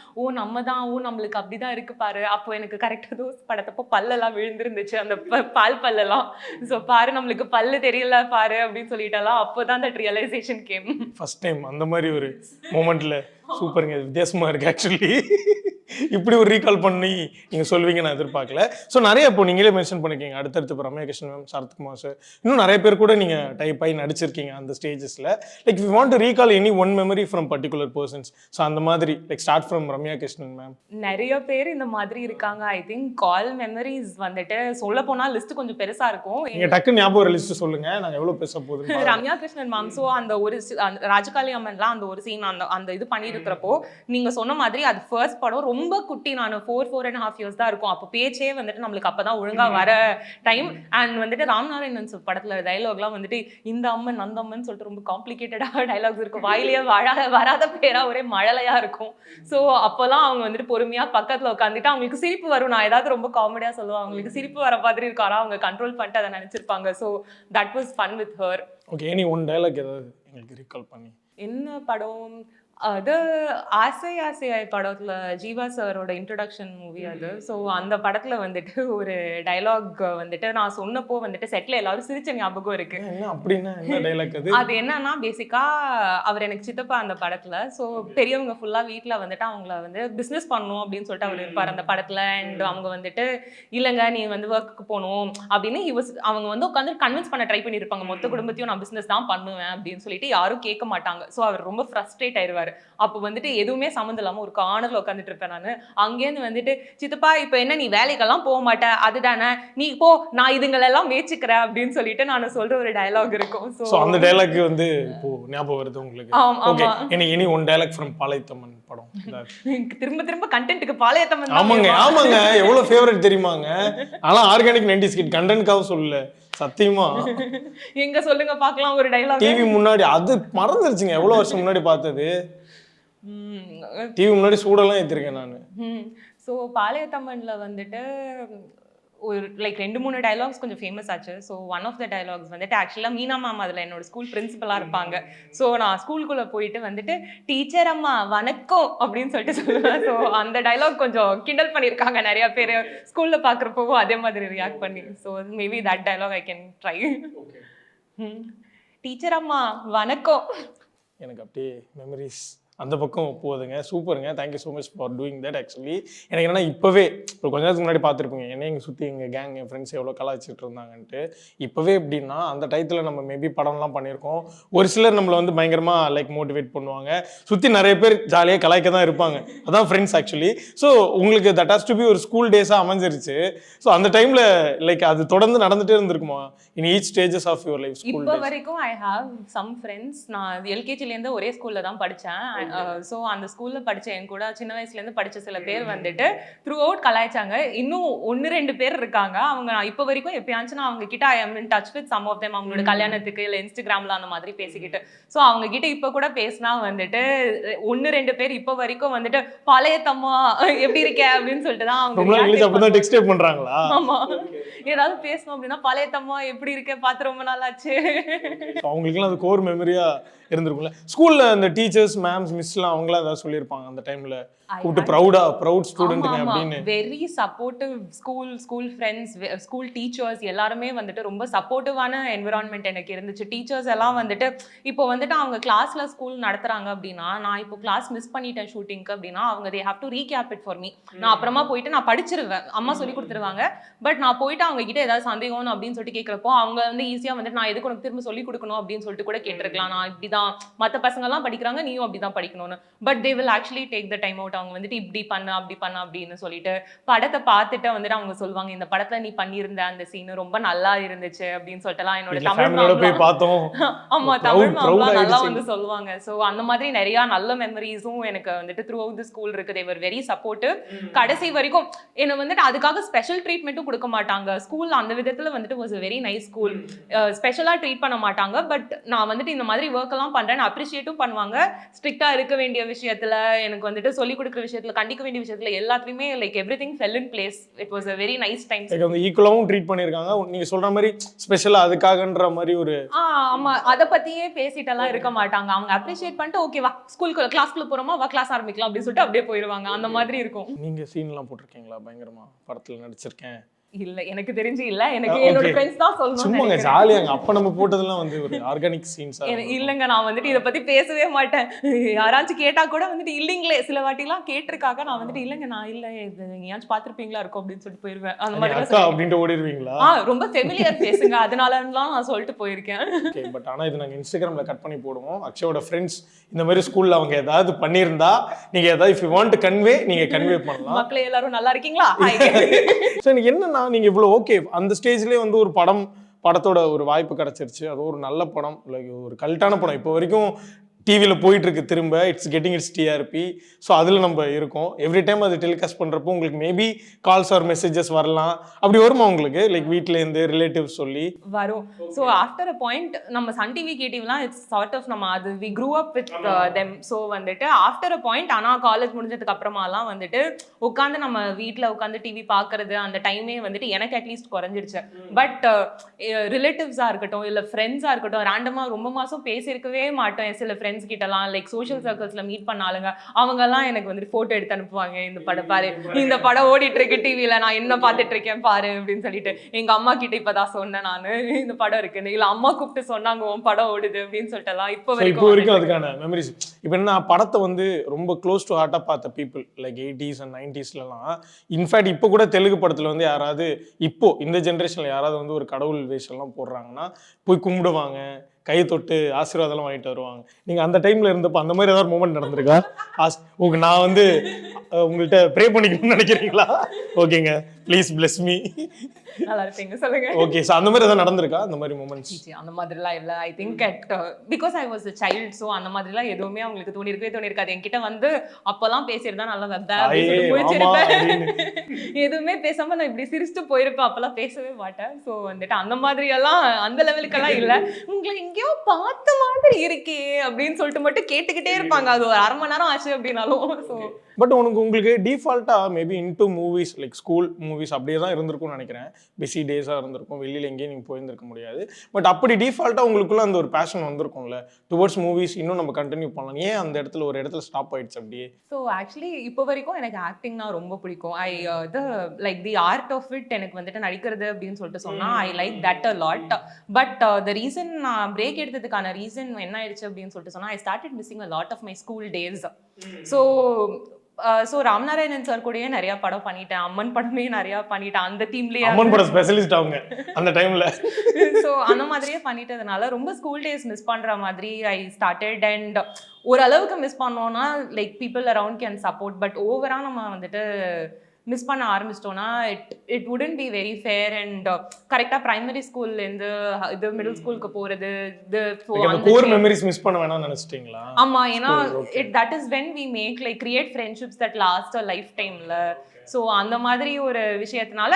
நம்மளுக்கு அப்படி தான் இருக்கு பாரு. அப்போ எனக்கு கரெக்டாக தோஸ்த் படத்தப்போ பல்லெல்லாம் விழுந்துருந்துச்சு, அந்த பால் பல்லெல்லாம். ஸோ பாரு நம்மளுக்கு பல்லு தெரியல பாரு அப்படின்னு சொல்லிட்டாலாம். அப்போதான் அந்த ரியலைசேஷன் கேம். ஃபர்ஸ்ட் டைம் அந்த மாதிரி ஒரு மொமெண்ட்ல சூப்பருங்க, வித்தியாசமா இருக்கு ஆக்சுவலி. இப்படி ஒரு ரீகால் பண்ணி நீங்கள் சொல்வீங்க நான் எதிர்பார்க்கல. ஸோ நிறைய இப்போ நீங்களே மென்ஷன் பண்ணிருக்கீங்க, அடுத்தடுத்து இப்போ ரம்யா கிருஷ்ணன் மேம், சரத்குமார் சார், இன்னும் நிறைய பேர் கூட நீங்கள் டைப் ஆகி நடிச்சிருக்கீங்க அந்த ஸ்டேஜஸில். Like we want to recall any one memory from particular persons. So அந்த மாதிரி like start from Ramya Krishnan ma'am. நிறைய பேர் இந்த மாதிரி இருக்காங்க. ஐ திங்க் கால் மெமரிஸ் வந்துட்டு சொல்ல போனா லிஸ்ட் கொஞ்சம் பெருசா இருக்கும். நீங்கள் டக்குன்னு ஞாபகம் லிஸ்ட் சொல்லுங்க, நாங்கள் எவ்வளோ பேச போகுது. ரம்யா கிருஷ்ணன் மேம், ஸோ அந்த ஒரு ராஜகாளி அம்மன்லாம் அந்த ஒரு சீன் அந்த இது பண்ணிருக்கிறப்போ நீங்க சொன்ன மாதிரி அது ஃபர்ஸ்ட் படம் ரொம்ப குட்டி, நான் 4.5 years தான் இருக்கும். அப்போ பேச்சே வந்துட்டு நம்மளுக்கு அப்பதான் ஒழுங்கா வர டைம். அண்ட் வந்துட்டு ராம்நாராயணன் படத்துல டைலாக்லாம் வந்துட்டு இந்த அம்மன் அந்த அம்மன் சொல்லிட்டு ரொம்ப காம்ப்ளிகேட்டடா டைலாக்ஸ் இருக்கும். வாயிலேயே வராத பேரா ஒரே மழலையா இருக்கும். ஸோ அப்போல்லாம் அவங்க வந்துட்டு பொறுமையா பக்கத்துல உட்காந்துட்டு அவங்களுக்கு சிரிப்பு வரும். நான் ஏதாவது ரொம்ப காமெடியா சொல்லுவேன், அவங்களுக்கு சிரிப்பு வர மாதிரி இருக்கும். ஆனால் அவங்க கண்ட்ரோல் பண்ணிட்டு அதை நினைச்சிருப்பாங்க. So that was fun with her. Okay, any one dialogue ஏதாவது எங்களுக்கு ரீகால் பண்ணி. என்ன படம் அது? ஆசை ஆசையாய் படத்துல ஜீவா சாரோட இன்ட்ரடக்ஷன் மூவி அது. ஸோ அந்த படத்துல வந்துட்டு ஒரு டைலாக் வந்துட்டு நான் சொன்னப்போ வந்துட்டு செட்ல எல்லாரும் சிரிச்ச ஞாபகம் இருக்கு. என்ன அப்படின்னா என்ன டைலாக் அது? அது என்னன்னா பேசிக்கா அவர் எனக்கு சித்தப்பா அந்த படத்துல. ஸோ பெரியவங்க ஃபுல்லா வீட்டுல வந்துட்டு அவங்கள வந்து பிசினஸ் பண்ணணும் அப்படின்னு சொல்லிட்டு அவர் இருப்பார் அந்த படத்துல. அண்ட் அவங்க வந்துட்டு இல்லைங்க நீ வந்து ஒர்க்குக்கு போகணும் அப்படின்னு அவங்க வந்து உட்காந்து கன்வின்ஸ் பண்ண ட்ரை பண்ணியிருப்பாங்க. மொத்த குடும்பத்தையும் நான் பிசினஸ் தான் பண்ணுவேன் அப்படின்னு சொல்லிட்டு யாரும் கேட்க மாட்டாங்க. ஸோ அவர் ரொம்ப ஃப்ரஸ்ட்ரேட் ஆயிடுவார். அப்போ வந்துட்டு எதுவுமே சம்மந்தம் இல்லாம ஒரு கார்னர்ல உட்காந்துட்டு இருப்பேன் நான். அங்கேருந்து வந்துட்டு சித்தப்பா இப்ப என்ன நீ வேலைக்கெல்லாம் போக மாட்டேன் அதுதானே, நீ போ நான் இதுங்களெல்லாம் மேய்ச்சிக்கிறேன் அப்படின்னு சொல்லிட்டு நான் சொல்ற ஒரு டயலாக் இருக்கும். ஸோ அந்த டயலாக் வந்து இப்போ ஞாபகம் வருது உங்களுக்கு? Okay, any one dialogue from Palayathamman படம். திரும்ப திரும்ப கண்டென்ட்க்கு பாளையத்தம்மன். ஆமாங்க ஆமாங்க, எவ்வளவு ஃபேவரட் தெரியுமாங்க. ஆனா ஆர்கானிக் 90s கிட் கண்டென்ட்காக சொல்லல சத்தியமா. எங்க சொல்லுங்க பார்க்கலாம் ஒரு டயலாக். டிவி முன்னாடி அது மறந்துருச்சுங்க, எவ்வளவு வருஷம் முன்னாடி பார்த்தது. டிவி முன்னாடி சூடெல்லாம் ஏத்திருக்கேன் நான். ஸோ பாளையத்தம்மன்ல வந்துட்டு ஒரு லைக் 2-3 டைலாக்ஸ் கொஞ்சம் ஃபேமஸ் ஆச்சு. So one of the dialogues வந்துட்டு ஆக்சுவலாக மீனா மேம் அதில் என்னோட ஸ்கூல் பிரின்சிபலாக இருப்பாங்க. ஸோ நான் ஸ்கூலுக்குள்ளே போயிட்டு வந்துட்டு டீச்சர் அம்மா வணக்கம் அப்படின்னு சொல்லிட்டு சொல்லுவேன். ஸோ அந்த டைலாக் கொஞ்சம் கிண்டல் பண்ணியிருக்காங்க நிறைய பேர் ஸ்கூலில் பார்க்குறப்போ அதே மாதிரி ரியாக்ட் பண்ணி. So maybe that dialogue I can try. Teacher அம்மா வணக்கம். எனக்கு அப்படியே மெமரிஸ் அந்த பக்கம் போகுதுங்க. சூப்பருங்க, thank you so much for doing that. Actually எனக்கு என்னன்னா இப்போவே இப்போ கொஞ்ச நேரத்துக்கு முன்னாடி பார்த்துருப்பீங்க என்னை எங்கள் சுற்றி எங்கள் கேங் என் ஃப்ரெண்ட்ஸ் எவ்வளோ கலாய்ச்சிட்டு இருந்தாங்கன்ட்டு. இப்போவே எப்படின்னா அந்த டயத்தில் நம்ம மேபி படம்லாம் பண்ணியிருக்கோம். ஒரு சிலர் நம்மளை வந்து பயங்கரமாக லைக் மோட்டிவேட் பண்ணுவாங்க, சுற்றி நிறைய பேர் ஜாலியாக கலாய்க்க தான் இருப்பாங்க. அதான் ஃப்ரெண்ட்ஸ் ஆக்சுவலி. ஸோ உங்களுக்கு தட் ஹாஸ் டு பி ஒரு ஸ்கூல் டேஸாக அமைஞ்சிருச்சு. ஸோ அந்த டைமில் லைக் அது தொடர்ந்து நடந்துகிட்டே இருந்திருக்குமா in each stages of your life? இப்போ வரைக்கும் ஐ ஹாவ் சம் ஃப்ரெண்ட்ஸ். நான் எல்கேஜிலேருந்து ஒரே ஸ்கூலில் தான் படித்தேன். ஸோ அந்த ஸ்கூலில் படித்த என் கூட சின்ன வயசுலேருந்து படித்த சில பேர் வந்துட்டு த்ரூ அவுட் கலாய்ச்சாங்க. இன்னும் 1-2 பேர் இருக்காங்க. அவங்க நான் இப்போ வரைக்கும் எப்பயாச்சும் நான் அவங்க கிட்ட I am in touch with some of them. அவங்களோட கல்யாணத்துக்கு இல்லை இன்ஸ்டாகிராமில் அந்த மாதிரி பேசிக்கிட்டு. ஸோ அவங்க கிட்ட இப்போ கூட பேசினா வந்துட்டு 1-2 பேர் இப்போ வரைக்கும் வந்துட்டு பாளையத்தம்மா எப்படி இருக்க அப்படின்னு சொல்லிட்டு தான் அவங்க டெக்ஸ்ட் பண்றாங்களா? ஆமா, ஏதாவது பேசணும் அப்படின்னா பாளையத்தம்மா எப்படி இருக்க பார்த்து ரொம்ப நாள் ஆச்சு. அவங்களுக்குலாம் அது கோர் மெமரியா இருந்திருக்கும்ல. ஸ்கூல்ல அந்த டீச்சர்ஸ் மேம்ஸ் மிஸ்லாம் அவங்களாம் ஏதாவது சொல்லியிருப்பாங்க அந்த டைம்ல கூப்பிட்டு ப்ரௌட் ஸ்டூடெண்ட்டுங்க அப்படின்னு. Very supportive school friends, school teachers எல்லாருமே வந்துட்டு ரொம்ப சப்போர்ட்டிவான என்விரான்மெண்ட் எனக்கு இருந்துச்சு. டீச்சர்ஸ் எல்லாம் வந்துட்டு இப்போ வந்துட்டு அவங்க கிளாஸ்ல ஸ்கூல் நடத்துறாங்க அப்படின்னா நான் இப்போ கிளாஸ் மிஸ் பண்ணிட்டேன் ஷூட்டிங்க்கு அப்படின்னா அவங்க they have to recap it for me. நான் அப்புறமா போயிட்டு நான் படிச்சிருவேன், அம்மா சொல்லி கொடுத்துருவாங்க. பட் நான் போயிட்டு அவங்க கிட்ட ஏதாவது சந்தேகம் அப்படின்னு சொல்லிட்டு கேட்குறப்போ அவங்க வந்து ஈஸியா வந்துட்டு நான் எதுக்கு உனக்கு திரும்ப சொல்லி கொடுக்கணும் அப்படின்னு சொல்லிட்டு கூட கேட்டிருக்கலாம். நான் இப்படிதான் மற்ற பசங்க எல்லாம் படிக்கிறாங்க நீயும் அப்படிதான் படிக்கணும்னு. But they will actually take the time out. அவங்க வந்துட்டு இப்படி பண்ண அப்படி பண்ண அப்படின்னு சொல்லிட்டு படத்தை பார்த்துட்டு வந்துட்டு அவங்க சொல்லுவாங்க இந்த படத்துல நீ பண்ணியிருந்த அந்த சீன் ரொம்ப நல்லா இருந்துச்சு அப்படின்னு சொல்லிட்டுலாம் என்னோட தமிழ் போய் பார்த்தோம். ஆமா, தமிழ் மாம்லாம் நல்லா வந்து சொல்லுவாங்க. ஸோ அந்த மாதிரி நிறைய நல்ல மெமரிஸும் எனக்கு வந்துட்டு த்ரூ அவுட் தி ஸ்கூல் இருக்கு. தே வர் வெரி சப்போர்ட்டிவ். கடைசி வரைக்கும் என்ன வந்துட்டு அதுக்காக ஸ்பெஷல் ட்ரீட்மெண்ட்டும் கொடுக்க மாட்டாங்க. ஸ்கூல் அந்த விதத்துல வந்துட்டு was a very nice school. ஸ்பெஷலா ட்ரீட் பண்ண மாட்டாங்க. பட் நான் வந்துட்டு இந்த மாதிரி ஒர்க் எல்லாம் பண்றேன் அப்ரிஷியேட்டும் பண்ணுவாங்க. ஸ்ட்ரிக்டா இருக்க வேண்டிய விஷயத்துல எனக்கு வந்துட்டு சொல்லி கொடுக்குற விஷயத்துல கண்டிக்க வேண்டிய விஷயத்துல எல்லாத்துலயுமே like everything fell in place. It was a very nice time. வந்து ஈக்குவலாவும் ட்ரீட் பண்ணிருக்காங்க. நீங்க சொல்ற மாதிரி ஸ்பெஷலா அதுக்காகன்ற மாதிரி ஒரு ஆமா அத பத்தியே பேசிட்டெல்லாம் இருக்க மாட்டாங்க. அவங்க அப்ரிஷியேட் பண்ணிட்டு ஓகேவா ஸ்கூலுக்கு கிளாஸ்க்குள்ள போறோமா வா கிளாஸ் ஆரம்பிக்கலாம் அப்படின்னு சொல்லிட்டு அப்படியே போயிடுவாங்க. அந்த மாதிரி இருக்கும். நீங்க சீன் எல்லாம் போட்டிருக்கீங்களா? பயங்கரமா படத்துல நடிச்சிருக்கேன் இல்ல எனக்கு தெரிஞ்சு இல்ல, எனக்கு என்னோட Okay. ஃப்ரெண்ட்ஸ் தான் சொல்லணும் சும்மாங்க ஜாலியாங்க. அப்ப நம்ம போட்டதெல்லாம் வந்து ஒரு ஆர்கானிக் சீன்ஸா இல்லங்க நான் வந்துட்டு இத பத்தி பேசவே மாட்டேன். யாராச்சும் கேட்டா கூட வந்துட்டு இல்லீங்களே, சில வாட்டிலாம் கேட்டிருக்காங்க. நான் வந்துட்டு இல்லங்க நான் இல்ல, இது எங்கேயாச்சும் பார்த்திருப்பீங்களா இருக்கும் அப்படின்னு சொல்லிட்டு போயிருவேன். அந்த மாதிரி அக்கா அப்படின்ட்டு ஓடிடுவீங்களா? ரொம்ப ஃபெமிலியர் பேசுங்க, அதனாலலாம் நான் சொல்லிட்டு போயிருக்கேன். ஓகே, பட் ஆனா இது நாங்க இன்ஸ்டாகிராம்ல கட் பண்ணி போடுவோம். அக்ஷயோட ஃப்ரெண்ட்ஸ் இந்த மாதிரி ஸ்கூல்ல அவங்க ஏதாவது பண்ணியிருந்தா நீங்க ஏதாவது if you want to convey நீங்க கன்வே பண்ணலாம். மக்களே எல்லாரும் நல்லா இருக்கீங்களா? ஸோ எனக்கு என்னன்னா நீங்க இவ்வளோ ஓகே அந்த ஸ்டேஜ்லேயே வந்து ஒரு படத்தோட ஒரு வாய்ப்பு கிடைச்சிருச்சு. அது ஒரு நல்ல படம், லைக் ஒரு கல்ட்டான படம். இப்போ வரைக்கும் டிவியில் போயிட்டு இருக்கு, திரும்ப it's getting it's TRP. So அதில் நம்ம இருக்கோம். எவ்ரி டைம் அது டெலிகாஸ்ட் பண்ணுறப்போ உங்களுக்கு மேபி கால்ஸ் ஆர் மெசேஜஸ் வரலாம். அப்படி வருமா உங்களுக்கு, லைக் வீட்டிலேருந்து ரிலேட்டிவ்ஸ் சொல்லி வரும்? ஸோ ஆஃப்டர் அ பாயிண்ட் நம்ம சன் டிவி கேடிவ்லாம் இட்ஸ் சார்ட் ஆஃப் நம்ம அது we grew up with them. So வந்துட்டு ஆஃப்டர் அ பாயிண்ட் ஆனால் காலேஜ் முடிஞ்சதுக்கு அப்புறமாலாம் வந்துட்டு உட்காந்து நம்ம வீட்டில் உட்காந்து டிவி பார்க்கறது அந்த டைமே வந்துட்டு எனக்கு அட்லீஸ்ட் குறைஞ்சிருச்சு. பட் ரிலேட்டிவ்ஸாக இருக்கட்டும் இல்லை ஃப்ரெண்ட்ஸாக இருக்கட்டும், ரேண்டமாக ரொம்ப மாதம் பேசியிருக்கவே மாட்டோம் சில ஃப்ரெண்ட்ஸ் கிட்டலாம், லைக் சோஷியல் சர்க்கிள்ஸ்ல மீட் பண்ணாலுங்க அவங்கெல்லாம் எனக்கு வந்துட்டு போட்டோ எடுத்து அனுப்புவாங்க. இந்த படம் பாரு, இந்த படம் ஓடிட்டு இருக்கு டிவியில, நான் என்ன பார்த்துட்டு இருக்கேன் பாரு அப்படின்னு சொல்லிட்டு. எங்க அம்மா கிட்ட இப்பதான் சொன்னேன் நானு, இந்த படம் இருக்குன்னு. இல்ல அம்மா கூப்பிட்டு சொன்னாங்க உன் படம் ஓடுது அப்படின்னு சொல்லிட்டுலாம் இப்போ வரைக்கும் அதுக்கான மெமரிஸ். இப்போ என்ன படத்தை வந்து ரொம்ப க்ளோஸ் டு ஹார்ட்டாக பார்த்த பீப்புள் லைக் 80s and 90sலாம், இன்ஃபேக்ட் இப்போ கூட தெலுங்கு படத்தில் வந்து யாராவது இப்போ இந்த ஜென்ரேஷனில் யாராவது வந்து ஒரு கடவுள் வேஷம்லாம் போடுறாங்கன்னா போய் கும்பிடுவாங்க, கை தொட்டு ஆசீர்வாதம் வாங்கிட்டு வருவாங்க. நீங்க அந்த டைம்ல இருந்தப்போ அந்த மாதிரி ஏதாவது மூமெண்ட் நடந்திருக்கா? நான் வந்து உங்கள்கிட்ட ப்ரே பண்ணிக்கணும்னு நினைக்கிறீங்களா? ஓகேங்க, ப்ளீஸ் பிளெஸ் மீ. நல்லா இருப்பீங்க சொல்லுங்க. ஓகே, ஸோ அந்த மாதிரி ஏதாவது நடந்திருக்கா? அந்த மாதிரி மூமெண்ட்ஸ் அந்த மாதிரிலாம் இல்லை. I think because I was a child, so அந்த மாதிரிலாம் எதுவுமே அவங்களுக்கு தோணிருக்காது. என்கிட்ட வந்து அப்பெல்லாம் பேசியிருந்தா நல்லா எதுவுமே பேசாம நான் இப்படி சிரிச்சுட்டு போயிருப்பேன். அப்பெல்லாம் பேசவே மாட்டேன். ஸோ வந்துட்டு அந்த மாதிரி எல்லாம் அந்த லெவலுக்கெல்லாம் இல்லை. உங்களுக்கு எங்கேயோ பார்த்த மாதிரி இருக்கே அப்படின்னு சொல்லிட்டு மட்டும் கேட்டுக்கிட்டே இருப்பாங்க. அது ஒரு 1/2 மணி நேரம் ஆச்சு அப்படின்னாலும். ஸோ பட் உங்களுக்கு டிஃபால்ட்டாக maybe into movies like school movies அப்படியே தான் இருந்திருக்கும்னு நினைக்கிறேன். பிஸி டேஸாக இருந்திருக்கும், வெளியில் எங்கேயும் நீங்கள் போயிருந்திருக்க முடியாது. பட் அப்படி டிஃபால்ட்டாக உங்களுக்குள்ள அந்த ஒரு பேஷன் வந்திருக்கும்ல டுவர்ட்ஸ் மூவிஸ், இன்னும் நம்ம கண்டினியூ பண்ணலாம். ஏன் அந்த இடத்துல ஒரு இடத்துல ஸ்டாப் ஆயிடுச்சு அப்படியே? ஸோ ஆக்சுவலி இப்போ வரைக்கும் எனக்கு ஆக்டிங்னா ரொம்ப பிடிக்கும். Like the art of it எனக்கு வந்துட்டு நடிக்கிறது அப்படின்னு சொல்லிட்டு சொன்னால் I like that a lot. But the reason நான் பிரேக் எடுத்ததுக்கான ரீசன் என்ன ஆயிடுச்சு அப்படின்னு சொல்லிட்டு சொன்னால், I started missing a lot of my school days. So Ramanarayanan sir கூடயே நிறைய படம் பண்ணிட்டேன், அம்மன் படமே நிறைய பண்ணிட்டேன். அந்த டீம்லயே அம்மன் படம் ஸ்பெஷலிஸ்ட் அவங்க அந்த டைம்ல. ஸோ அந்த மாதிரியே பண்ணிட்டதுனால ரொம்ப ஸ்கூல் டேஸ் மிஸ் பண்ற மாதிரி ஐ ஸ்டார்டட். அண்ட் ஓரளவுக்கு மிஸ் பண்ணோம்னா like people around can support. But ஓவரா நம்ம வந்துட்டு மிஸ் பண்ண ஆரம்பிச்சிட்டோம்னா it wouldn't be very fair. And கரெக்டாக ப்ரைமரி ஸ்கூல்லேருந்து இது மிடில் ஸ்கூலுக்கு போகிறது, இது கோர் மெமரிஸ் மிஸ் பண்ண வேணாம்னு நினச்சிட்டிங்களா? ஆமாம், ஏன்னா that is when we make like create friendships that last a life டைமில். ஸோ அந்த மாதிரி ஒரு விஷயத்தினால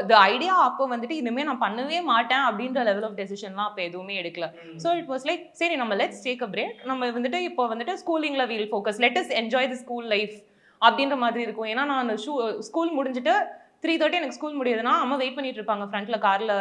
த ஐடியா அப்போ வந்துட்டு இனிமேல் நான் பண்ணவே மாட்டேன் அப்படின்ற லெவல் ஆஃப் டெசிஷன்லாம் அப்போ எதுவுமே எடுக்கல. ஸோ இட் வாஸ் லைக் சரி நம்ம லெட்ஸ் டேக் அ பிரேக். நம்ம வந்துட்டு இப்போ வந்துட்டு ஸ்கூலிங்கில் we'll focus, let us enjoy the school life அப்படின்ற மாதிரி இருக்கும். ஏன்னா நான் ஸ்கூல் முடிஞ்சுட்டு 3:30 எனக்கு ஸ்கூல் முடியுதுன்னா அம்மா வெயிட் பண்ணிட்டு இருப்பாங்க ஃப்ரண்ட்ல கார்ல,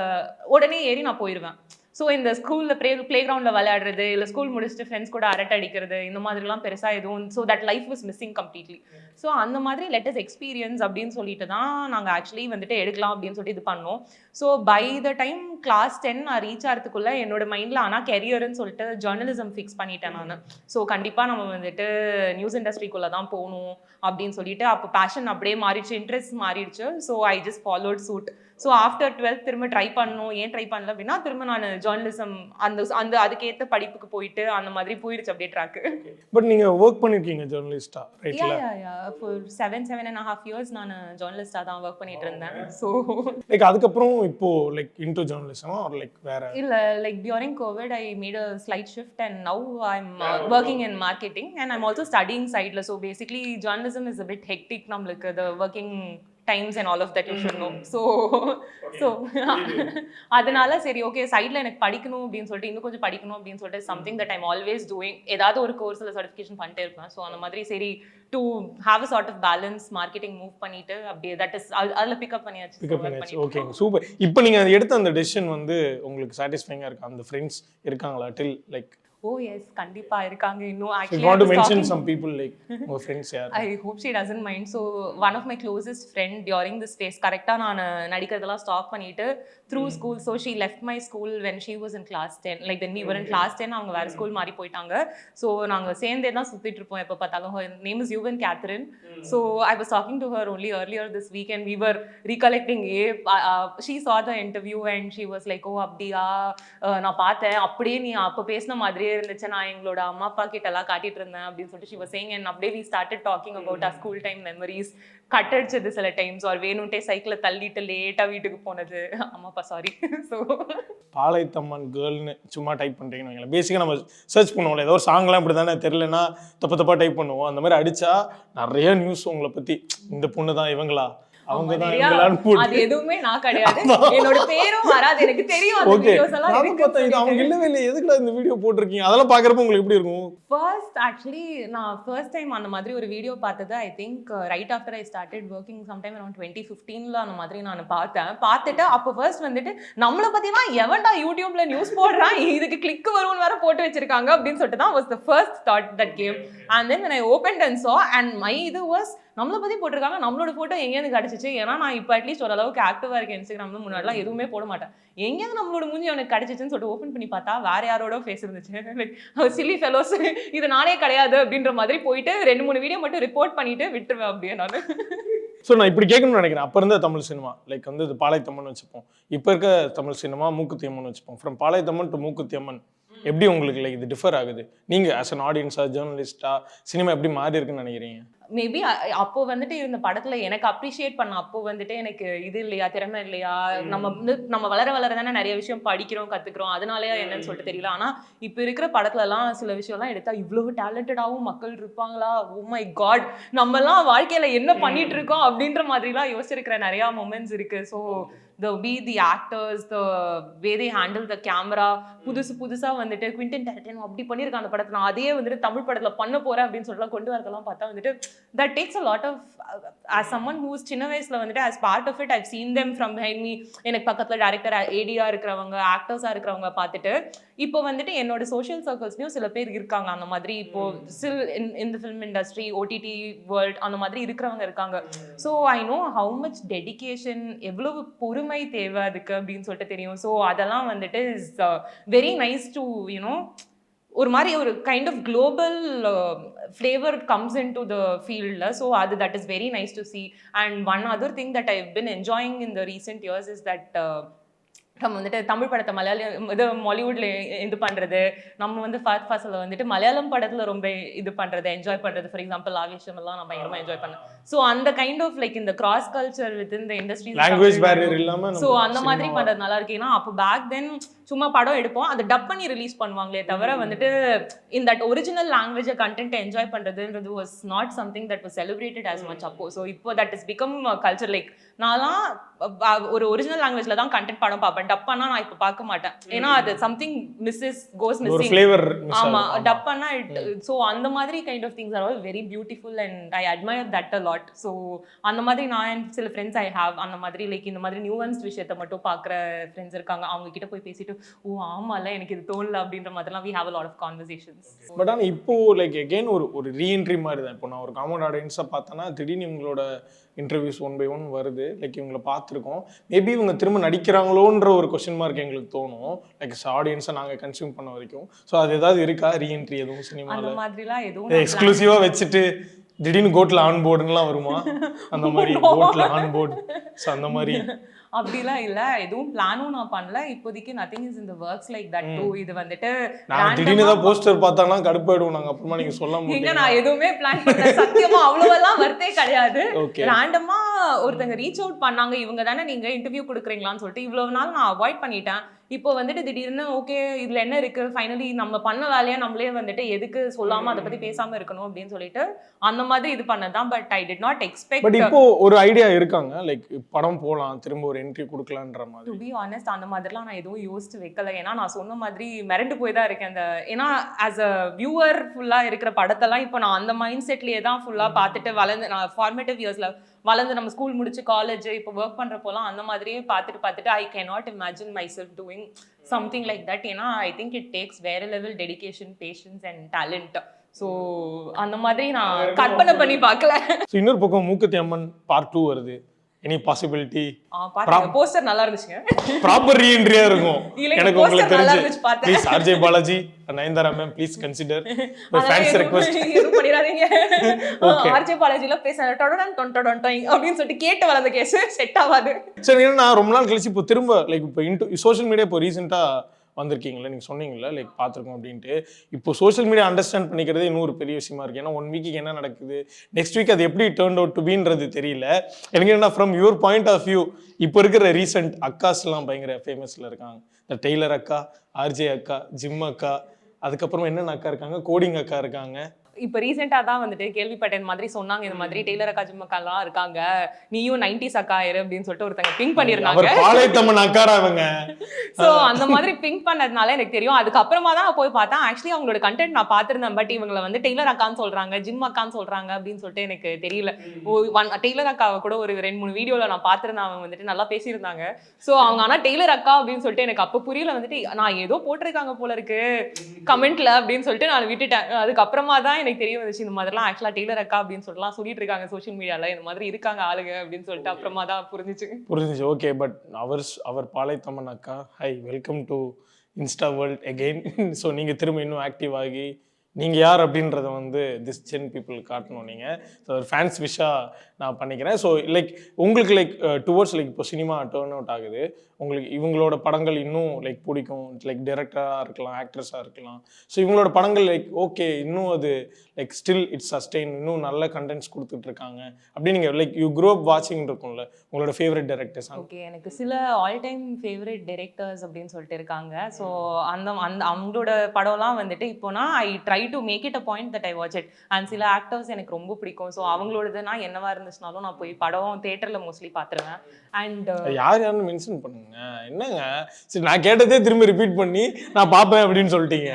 உடனே ஏறி நான் போயிடுவேன். ஸோ இந்த ஸ்கூலில் ப்ளே கிரவுண்டில் விளையாடுறது, இல்லை ஸ்கூல் முடிச்சுட்டு ஃப்ரெண்ட்ஸ் கூட அரட்டை அடிக்கிறது, இந்த மாதிரிலாம் பெருசாக எதுவும். So that life was missing completely. So அந்த மாதிரி லெட் அஸ் எக்ஸ்பீரியன்ஸ் அப்படின்னு சொல்லிட்டு தான் நாங்கள் ஆக்சுவலி வந்துட்டு எடுக்கலாம் அப்படின்னு சொல்லிட்டு இது பண்ணோம். So by the time class 10 நான் ரீச் ஆகிறதுக்குள்ளே என்னோட மைண்டில் ஆனால் கெரியர்னு சொல்லிட்டு ஜேர்னலிசம் ஃபிக்ஸ் பண்ணிட்டேன் நான். ஸோ கண்டிப்பாக நம்ம வந்துட்டு நியூஸ் இண்டஸ்ட்ரிக்குள்ளே தான் போகணும் அப்படின்னு சொல்லிட்டு அப்போ பேஷன் அப்படியே மாறிடுச்சு, இன்ட்ரெஸ்ட் மாறிடுச்சு. So I just followed suit. So after 12th திரும்ப ட்ரை பண்ணணும். ஏன் ட்ரை பண்ணல அப்படின்னா திரும்ப நான் ஜேர்னலிசம் அந்த அதுக்கேற்ற படிப்புக்கு போயிட்டு அந்த மாதிரி போயிடுச்சு அப்படியே ட்ராக்கு. பட் நீங்கள் ஒர்க் பண்ணியிருக்கீங்க ஜேர்னலிஸ்டா, ரைட்ல? ஃபார் 7.5 years நான் ஜேர்னலிஸ்டாக தான் ஒர்க் பண்ணிட்டு இருந்தேன். ஸோ லைக் அதுக்கப்புறம் இப்போ லைக் இன்டூ ஜேர்னலிசமா ஆர் லைக் வேற? இல்லை, like during COVID I made a slight shift and now I'm working in marketing and I'm also studying சைடில். So basically journalism is a bit hectic நம்மளுக்கு, the working times and all of that you should know. So அதனால சரி okay சைடில் எனக்கு படிக்கணும் அப்படின்னு சொல்லிட்டு இன்னும் கொஞ்சம் படிக்கணும் அப்படின்னு சொல்லிட்டு something that I'm always doing. ஏதாவது ஒரு கோர்ஸில் சர்டிஃபிகேஷன் பண்ணிட்டே இருப்பேன். ஸோ அந்த மாதிரி சரி to have a sort of balance marketing move பண்ணிட்டு அப்படியே தட் இஸ் அதில் பிக்கப் பண்ணியாச்சு. Okay, super. இப்போ நீங்கள் எடுத்த அந்த டெசிஷன் வந்து உங்களுக்கு சாட்டிஸ்ஃபைங்காக இருக்கா? அந்த ஃப்ரெண்ட்ஸ் இருக்காங்களா டில் லைக்? ஓ எஸ் கண்டிப்பா இருக்காங்க இன்னும் You actually want to mention some people like உங்க ஃப்ரெண்ட்ஸ் யார்? I hope she doesn't mind. So one of my closest friend during this phase கரெக்டா நான் நடிக்கிறதெல்லாம் ஸ்டாப் பண்ணிட்டு through school, so she left my school when she was in class 10, like then we were in class 10, அவங்க வேற school மாறி போயிட்டாங்க. So நாங்க சேர்ந்தே தான் சுத்திட்டு இருப்போம் எப்ப பார்த்தாலும். Her name is Yuvan Catherine. So I was talking to her only earlier this week and we were recollecting she saw the interview and she was like, oh அப்படியா நான் பார்த்தேன், அப்படியே நீ அப்ப பேசின மாதிரியே இருந்துச்சு, நான் எங்களோட அம்மா அப்பா கிட்ட எல்லாம் காட்டிட்டு இருந்தேன் அப்படின்னு சொல்லிட்டு she was saying. And அப்படியே we started talking about our school time memories. Cut அடிச்சது சில டைம்ஸ் ஆர் வேணும்ட்டே சைக்கிளை தள்ளிட்டு லேட்டா வீட்டுக்கு போனது. அம்மாப்பா சாரி. ஸோ பாளையத்தம்மன் கேர்ள்னு சும்மா டைப் பண்ணுறீங்கன்னு வைங்களேன். பேசிக்காக நம்ம சர்ச் பண்ணுவோம்ல, ஏதோ ஒரு சாங்லாம் இப்படி தானே தெரியலன்னா தப்பா டைப் பண்ணுவோம். அந்த மாதிரி அடிச்சா நிறைய நியூஸ் உங்களை பற்றி, இந்த பொண்ணு தான் இவங்களா, அவங்க தான் இவங்களான்னு போட்டு. அது எதுவுமே நான் கிடையாது, என்னோட பேரும் வராது, எனக்கு தெரியும் அந்த வீடியோஸ் எல்லாம் பார்த்தா இது அவங்க இல்லவே இல்லை, எதுக்குடா இந்த வீடியோ போட்டிருக்கீங்க, அதெல்லாம் பார்க்குறப்ப உங்களுக்கு எப்படி இருக்கும்? ஃபர்ஸ்ட் ஆக்சுவலி நான் ஃபர்ஸ்ட் டைம் அந்த மாதிரி ஒரு வீடியோ பார்த்தது I think right after I started working sometime around 2015 அந்த மாதிரி நான் பார்த்துட்டு அப்போ ஃபர்ஸ்ட் வந்துட்டு நம்மளை பற்றிலாம் எவன்டா யூடியூப்ல நியூஸ் போடுறான், இதுக்கு கிளிக் வரும்னு வேற போட்டு வச்சிருக்காங்க அப்படின்னு சொல்லிட்டு தான் was the first thought that game. And then when I opened and saw and my இது was நம்மளை பற்றி போட்டிருக்காங்க, நம்மளோட ஃபோட்டோ எங்கேருந்து கிடச்சிச்சு. ஏன்னா நான் இப்போ அட்லீஸ்ட் ஓரளவுக்கு ஆக்டிவாக இருக்கேன் இன்ஸ்டாகிராமில், முன்னாடிலாம் எதுவுமே போட மாட்டேன். எங்கேயாவது நம்மளோட மூஞ்சி அவனுக்கு கிடச்சிச்சுன்னு சொல்லிட்டு ஓப்பன் பண்ணி பார்த்தா வேற யாரோட ஃபேஸ் இருந்துச்சு. லைக் சில்லி ஃபெலோஸ், இது நானே கிடையாது அப்படின்ற மாதிரி போயிட்டு 2-3 வீடியோ மட்டும் ரிப்போர்ட் பண்ணிட்டு விட்டுருவேன் அப்படியே நான். ஸோ நான் இப்படி கேட்கணும்னு நினைக்கிறேன். அப்போ இருந்த தமிழ் சினிமா லைக் வந்து இது பாளையத்தம்மன் வச்சுப்போம், இப்போ இருக்க தமிழ் சினிமா மூக்குத்தி அம்மன் வச்சுப்போம். ஃப்ரம் பாளையத்தம்மன் டு மூக்குத்தி அம்மன் எப்படி உங்களுக்கு லைக் இது டிஃபர் ஆகுது? நீங்கள் ஆஸ் அன் ஆடியன்ஸா, ஜேர்னலிஸ்டா சினிமா எப்படி மாறி இருக்குன்னு நினைக்கிறீங்க? மேபி அப்போ வந்துட்டு இருந்த படத்துல எனக்கு அப்ரிஷியேட் பண்ண அப்போ வந்துட்டு எனக்கு இது இல்லையா, திறமை இல்லையா, நம்ம வளர தானே நிறைய விஷயம் படிக்கிறோம் கத்துக்கிறோம், அதனாலயா என்னன்னு சொல்லிட்டு தெரியல. ஆனா இப்ப இருக்கிற படத்துல எல்லாம் சில விஷயம் எல்லாம் எடுத்தா இவ்வளவு டேலண்டடாவும் மக்கள் இருப்பாங்களா, ஓ மை காட் நம்ம எல்லாம் வாழ்க்கையில என்ன பண்ணிட்டு இருக்கோம் அப்படின்ற மாதிரி எல்லாம் யோசிச்சிருக்கிற நிறைய மொமெண்ட்ஸ் இருக்கு. So the actors, the way they handle the camera, புதுசா வந்துட்டு குவிண்டன் டாரண்டினோ அப்படி பண்ணியிருக்காங்க அந்த படத்தை, நான் அதே வந்துட்டு தமிழ் படத்துல பண்ண போறேன் அப்படின்னு சொல்லலாம் கொண்டு வரதெல்லாம் பார்த்தா வந்துட்டு that takes a lot of as someone who's சின்ன வயசுல வந்துட்டு as part of it I've seen them from behind me. எனக்கு பக்கத்துல டைரக்டர் ஏடியா இருக்கிறவங்க, ஆக்டர்ஸா இருக்கிறவங்க பார்த்துட்டு இப்போ வந்துட்டு என்னோட சோஷியல் சர்க்கிள்ஸ்லயும் சில பேர் இருக்காங்க அந்த மாதிரி. இப்போ still in the film industry, OTT world அந்த மாதிரி இருக்கிறவங்க இருக்காங்க. So I know how much dedication, எவ்வளவு பொறுமை தேவை அதுக்கு அப்படின்னு சொல்லிட்டு தெரியும். ஸோ அதெல்லாம் வந்துட்டு is very nice to you know ஒரு மாதிரி ஒரு kind of global flavour comes into the ஃபீல்டில். ஸோ அது that is very nice to see. And one other thing that I have been enjoying in the recent years is that நம்ம வந்துட்டு தமிழ் படத்தை மலையாளம் இது மாலிவுட்ல இது பண்றது, நம்ம வந்து ஃபர்ஸ்ட் ஃபர்ஸ்ட்ல வந்துட்டு மலையாளம் படத்துல ரொம்ப இது பண்றது, என்ஜாய் பண்றது. ஃபார் எக்ஸாம்பிள் ஆவேஷம் எல்லாம் நான் பயங்கரமா என்ஜாய் பண்ணேன். ஸோ அந்த கைண்ட் ஆஃப் லைக் இந்த cross culture with in the industry, language barrier இல்லாம ஸோ அந்த மாதிரி பண்றது நல்லா இருக்கு. ஏன்னா அப்போ பேக் தென் சும்மா படம் எடுப்போம், அதை டப் பண்ணி ரிலீஸ் பண்ணுவாங்களே தவிர வந்துட்டு இந்த ஒரிஜினல் லாங்குவேஜ் கண்டென்ட் என்ஜாய் பண்றதுன்றது was not something that was celebrated as much அப்போ. ஸோ இப்போ that is become culture. Like நான்லாம் ஒரு ஒரிஜினல் லாங்குவேஜ்ல தான் கண்டென்ட் படம் பார்ப்பேன், டப் பண்ணா நான் இப்போ பார்க்க மாட்டேன். ஏன்னா அது சம்திங் கோஸ் மிஸ்ஸிங். ஆமா, டப் பண்ணா ஸோ அந்த மாதிரி kind of things are all very beautiful and I admire that a lot. So அந்த மாதிரி நான் சில ஃப்ரெண்ட்ஸ் ஐ ஹாவ் அந்த மாதிரி லைக் இந்த மாதிரி நியூவன்ஸ் விஷயத்தை மட்டும் பார்க்குற ஃப்ரெண்ட்ஸ் இருக்காங்க. அவங்க கிட்ட போய் பேசிட்டு ஓ ஆமால எனக்கு இது தோணல அப்படின்ற மாதிரிலாம் we have a lot of conversations. But ஆனால் இப்போ லைக் அகெயின் ஒரு ரீஎன்ட்ரி மாதிரி தான். இப்போ நான் ஒரு காமன் ஆடியன்ஸாக பார்த்தேன்னா திடீர்னு இவங்களோட இன்டர்வியூஸ் 1 by 1 வருது. லைக் இவங்களை பார்த்துருக்கோம், மேபி இவங்க திரும்ப நடிக்கிறாங்களோன்ற ஒரு கொஸ்டின் மார்க் எங்களுக்கு தோணும் லைக் ஆடியன்ஸை நாங்கள் கன்சியூம் பண்ண வரைக்கும். ஸோ அது ஏதாவது இருக்கா ரீஎன்ட்ரி எதுவும் சினிமாவில்? அந்த மாதிரிலாம் எதுவும் எக்ஸ்க்ளூசிவாக வச்சுட்டு திடீர்னு கோட்ல ஆன் போர்டுலாம் வருமா அந்த மாதிரி? கோட்ல ஆன் போர்டு ஸோ அந்த மாதிரி அப்படிலாம் இல்ல, எதுவும் பிளானும் நான் பண்ணல இப்போதைக்கு. nothing is in the works like that too. இது வந்துட்டு நான் திடீர்னு ஏதாவது போஸ்டர் பார்த்தானா கடுப்பாயிடுவோம் நாங்க, அப்புறமா நீங்க சொல்ல முடியல. நான் எதுவுமே பிளான் பண்ணல சத்தியமா, அவ்வளவெல்லாம் வர்த்தே கிடையாது. ரேண்டமா ஒருத்தங்க ரீச் அவுட் பண்ணாங்க, இவங்க தானே நீங்க இன்டர்வியூ கொடுக்குறீங்களான்னு சொல்லிட்டு இவ்வளவு நாள் நான் அவாய்ட் பண்ணிட்டேன். இப்போ வந்துட்டு திடீர்னு ஓகே இதுல என்ன இருக்கு, ஃபைனலி நம்ம பண்ண வேலையா நம்மளே வந்துட்டு எதுக்கு சொல்லாம அதை பத்தி பேசாம இருக்கணும் அப்படின்னு சொல்லிட்டு அந்த மாதிரி இது பண்ணதான். But I did not expect. But இப்போ ஒரு ஐடியா இருக்காங்க லைக் படம் போலாம், திரும்ப ஒரு என்ட்ரி கொடுக்கலான்ற மாதிரி. டு பி ஆனஸ்ட் அந்த மாதிரிலாம் நான் எதுவும் யோசிச்சு வைக்கல. ஏன்னா நான் சொன்ன மாதிரி மிரண்டு போய் தான் இருக்கேன். அந்த ஏன்னா ஆஸ் அ வியூவர் ஃபுல்லா இருக்கிற படத்தெல்லாம் இப்போ நான் அந்த மைண்ட் செட்லயே தான் ஃபுல்லா பார்த்துட்டு வளர்ந்து, நான் ஃபார்மேட்டிவ் இயர்ஸ்ல வளர்ந்து நம்ம ஸ்கூல் முடிச்சு காலேஜ் இப்போ ஒர்க் பண்றப்போலாம் அந்த மாதிரியே பார்த்துட்டு I can not imagine my self doing doing something like that. ஏன்னா I think it takes வேற level dedication, patience and talent. So அந்த மாதிரி நான் கற்பனை பண்ணி பார்க்கல. ஸோ இன்னொரு பக்கம் மூக்குத்தி அம்மன் பார்ட் 2 வருது. Any possibility? பாருங்க, போஸ்டர் நல்லா இருந்துச்சுங்க. ப்ராப்பர் ரீஎன்ட்ரியா இருக்கும். இல்லைங்க, எனக்கு poster உங்களுக்கு நல்லா தெரிஞ்சு இருந்துச்சு பார்த்தேன். Please RJ Balaji, Nayanthara ma'am please consider fans request. எதுவும் பண்ணிடாதீங்க. ஆர்ஜே பாலாஜில பேச டொடன் அப்படின்னு சொல்லிட்டு கேட்டு வளர்ந்த கேஸ் செட் ஆகாது. சரி, ஏன்னா ரொம்ப நாள் கழிச்சு இப்போ திரும்ப லைக் இப்போ இன்டு சோஷியல் மீடியா இப்போ ரீசெண்டாக வந்திருக்கீங்களா, நீங்கள் சொன்னீங்களா லைக் பார்த்துருக்கோம் அப்படின்ட்டு. இப்போ சோஷியல் மீடியா அண்டர்ஸ்டாண்ட் பண்ணிக்கிறதே இன்னொரு பெரிய விஷயமா இருக்குது. ஏன்னா 1 வீக்கு என்ன நடக்குது, நெக்ஸ்ட் வீக் அது எப்படி டேர்ன் அவுட் டு பீன்றது தெரியல. எனக்கு என்ன from your point of view இப்போ இருக்கிற ரீசெண்ட் அக்காஸ்லாம் பயங்கர ஃபேமஸில் இருக்காங்க. இந்த டெய்லர் அக்கா, ஆர்ஜே அக்கா, ஜிம் அக்கா, அதுக்கப்புறம் என்னென்ன அக்கா இருக்காங்க, கோடிங் அக்கா இருக்காங்க. இப்போ ரீசெண்டாக தான் வந்துட்டு கேள்விப்பட்டேன் மாதிரி சொன்னாங்க, இந்த மாதிரி டெய்லர் அக்கா ஜிம் அக்காலாம் இருக்காங்க, நீயும் 90s அக்கா ஆயிரு அப்படின்னு சொல்லிட்டு ஒருத்தங்க பிங்க் பண்ணியிருந்தாங்க. பாளையத்தம்மன் அக்காரா அவங்க. ஸோ அந்த மாதிரி பிங்க் பண்ணதுனால எனக்கு தெரியும். அதுக்கப்புறமா தான் போய் பார்த்தேன். ஆக்சுவலி அவங்களோட கண்டென்ட் நான் பார்த்துருந்தேன், பட் இவங்களை வந்து டெய்லர் அக்கான்னு சொல்றாங்க, ஜிம் அக்கான்னு சொல்றாங்க அப்படின்னு சொல்லிட்டு எனக்கு தெரியல. டெய்லர் அக்காவை கூட ஒரு 2-3 வீடியோவில் நான் பார்த்துருந்தேன், அவங்க வந்துட்டு நல்லா பேசியிருந்தாங்க. ஸோ அவங்க ஆனால் டெய்லர் அக்கா அப்படின்னு சொல்லிட்டு எனக்கு அப்போ புரியல, வந்துட்டு நான் ஏதோ போட்டிருக்காங்க போல இருக்கு கமெண்ட்ல அப்படின்னு சொல்லிட்டு நான் விட்டுட்டேன். அதுக்கப்புறமா தான் எனக்கு தெரிய வந்துச்சு, இந்த மாதிரிலாம் ஆக்சுவலா டெய்லர் அக்கா அப்படின்னு சொல்லலாம் சொல்லிட்டு இருக்காங்க சோஷியல் மீடியால, இந்த மாதிரி இருக்காங்க ஆளுங்க அப்படின்னு சொல்லிட்டு அப்புறமா தான் புரிஞ்சுச்சு. ஓகே, பட் அவர் பாளையத்தம்மன் அக்கா, high, welcome to Insta world again. So நீங்கள் திரும்ப இன்னும் ஆக்டிவ் ஆகி நீங்கள் யார் அப்படின்றத வந்து திஸ் ஜென் பீப்புள் காட்டணும். நீங்கள் ஸோ ஒரு ஃபேன்ஸ் விஷாக நான் பண்ணிக்கிறேன். ஸோ லைக் உங்களுக்கு லைக் டுவர்ட்ஸ் லைக் இப்போ சினிமா டேர்ன் அவுட் ஆகுது, உங்களுக்கு இவங்களோட படங்கள் இன்னும் லைக் பிடிக்கும், லைக் டைரக்டராக இருக்கலாம், ஆக்ட்ரஸாக இருக்கலாம். ஸோ இவங்களோட படங்கள் லைக் ஓகே இன்னும் அது லைக் ஸ்டில் இட்ஸ் சஸ்டெயின், இன்னும் நல்ல கண்டென்ட்ஸ் கொடுத்துட்ருக்காங்க அப்படின்னு நீங்கள் லைக் யூ க்ரோ அப் வாட்சிங் இருக்கும்ல உங்களோட ஃபேவரட் டைரக்டர்ஸ்? ஓகே, எனக்கு சில ஆல் டைம் ஃபேவரட் டைரக்டர்ஸ் அப்படின்னு சொல்லிட்டு இருக்காங்க. ஸோ அந்த அவங்களோட படம்லாம் வந்துட்டு இப்போனா I try to make it a point that I watch it. And சில ஆக்டர்ஸ் எனக்கு ரொம்ப பிடிக்கும். ஸோ அவங்களோடது நான் என்னவா இருந்துச்சுனாலும் நான் போய் படம் தியேட்டர்ல மோஸ்ட்லி பார்த்துருவேன். அண்ட் யாருன்னு மென்ஷன் பண்ணுங்க. என்னங்க சரி, நான் கேட்டதே திரும்ப ரிப்பீட் பண்ணி நான் பார்ப்பேன் அப்படின்னு சொல்லிட்டீங்க.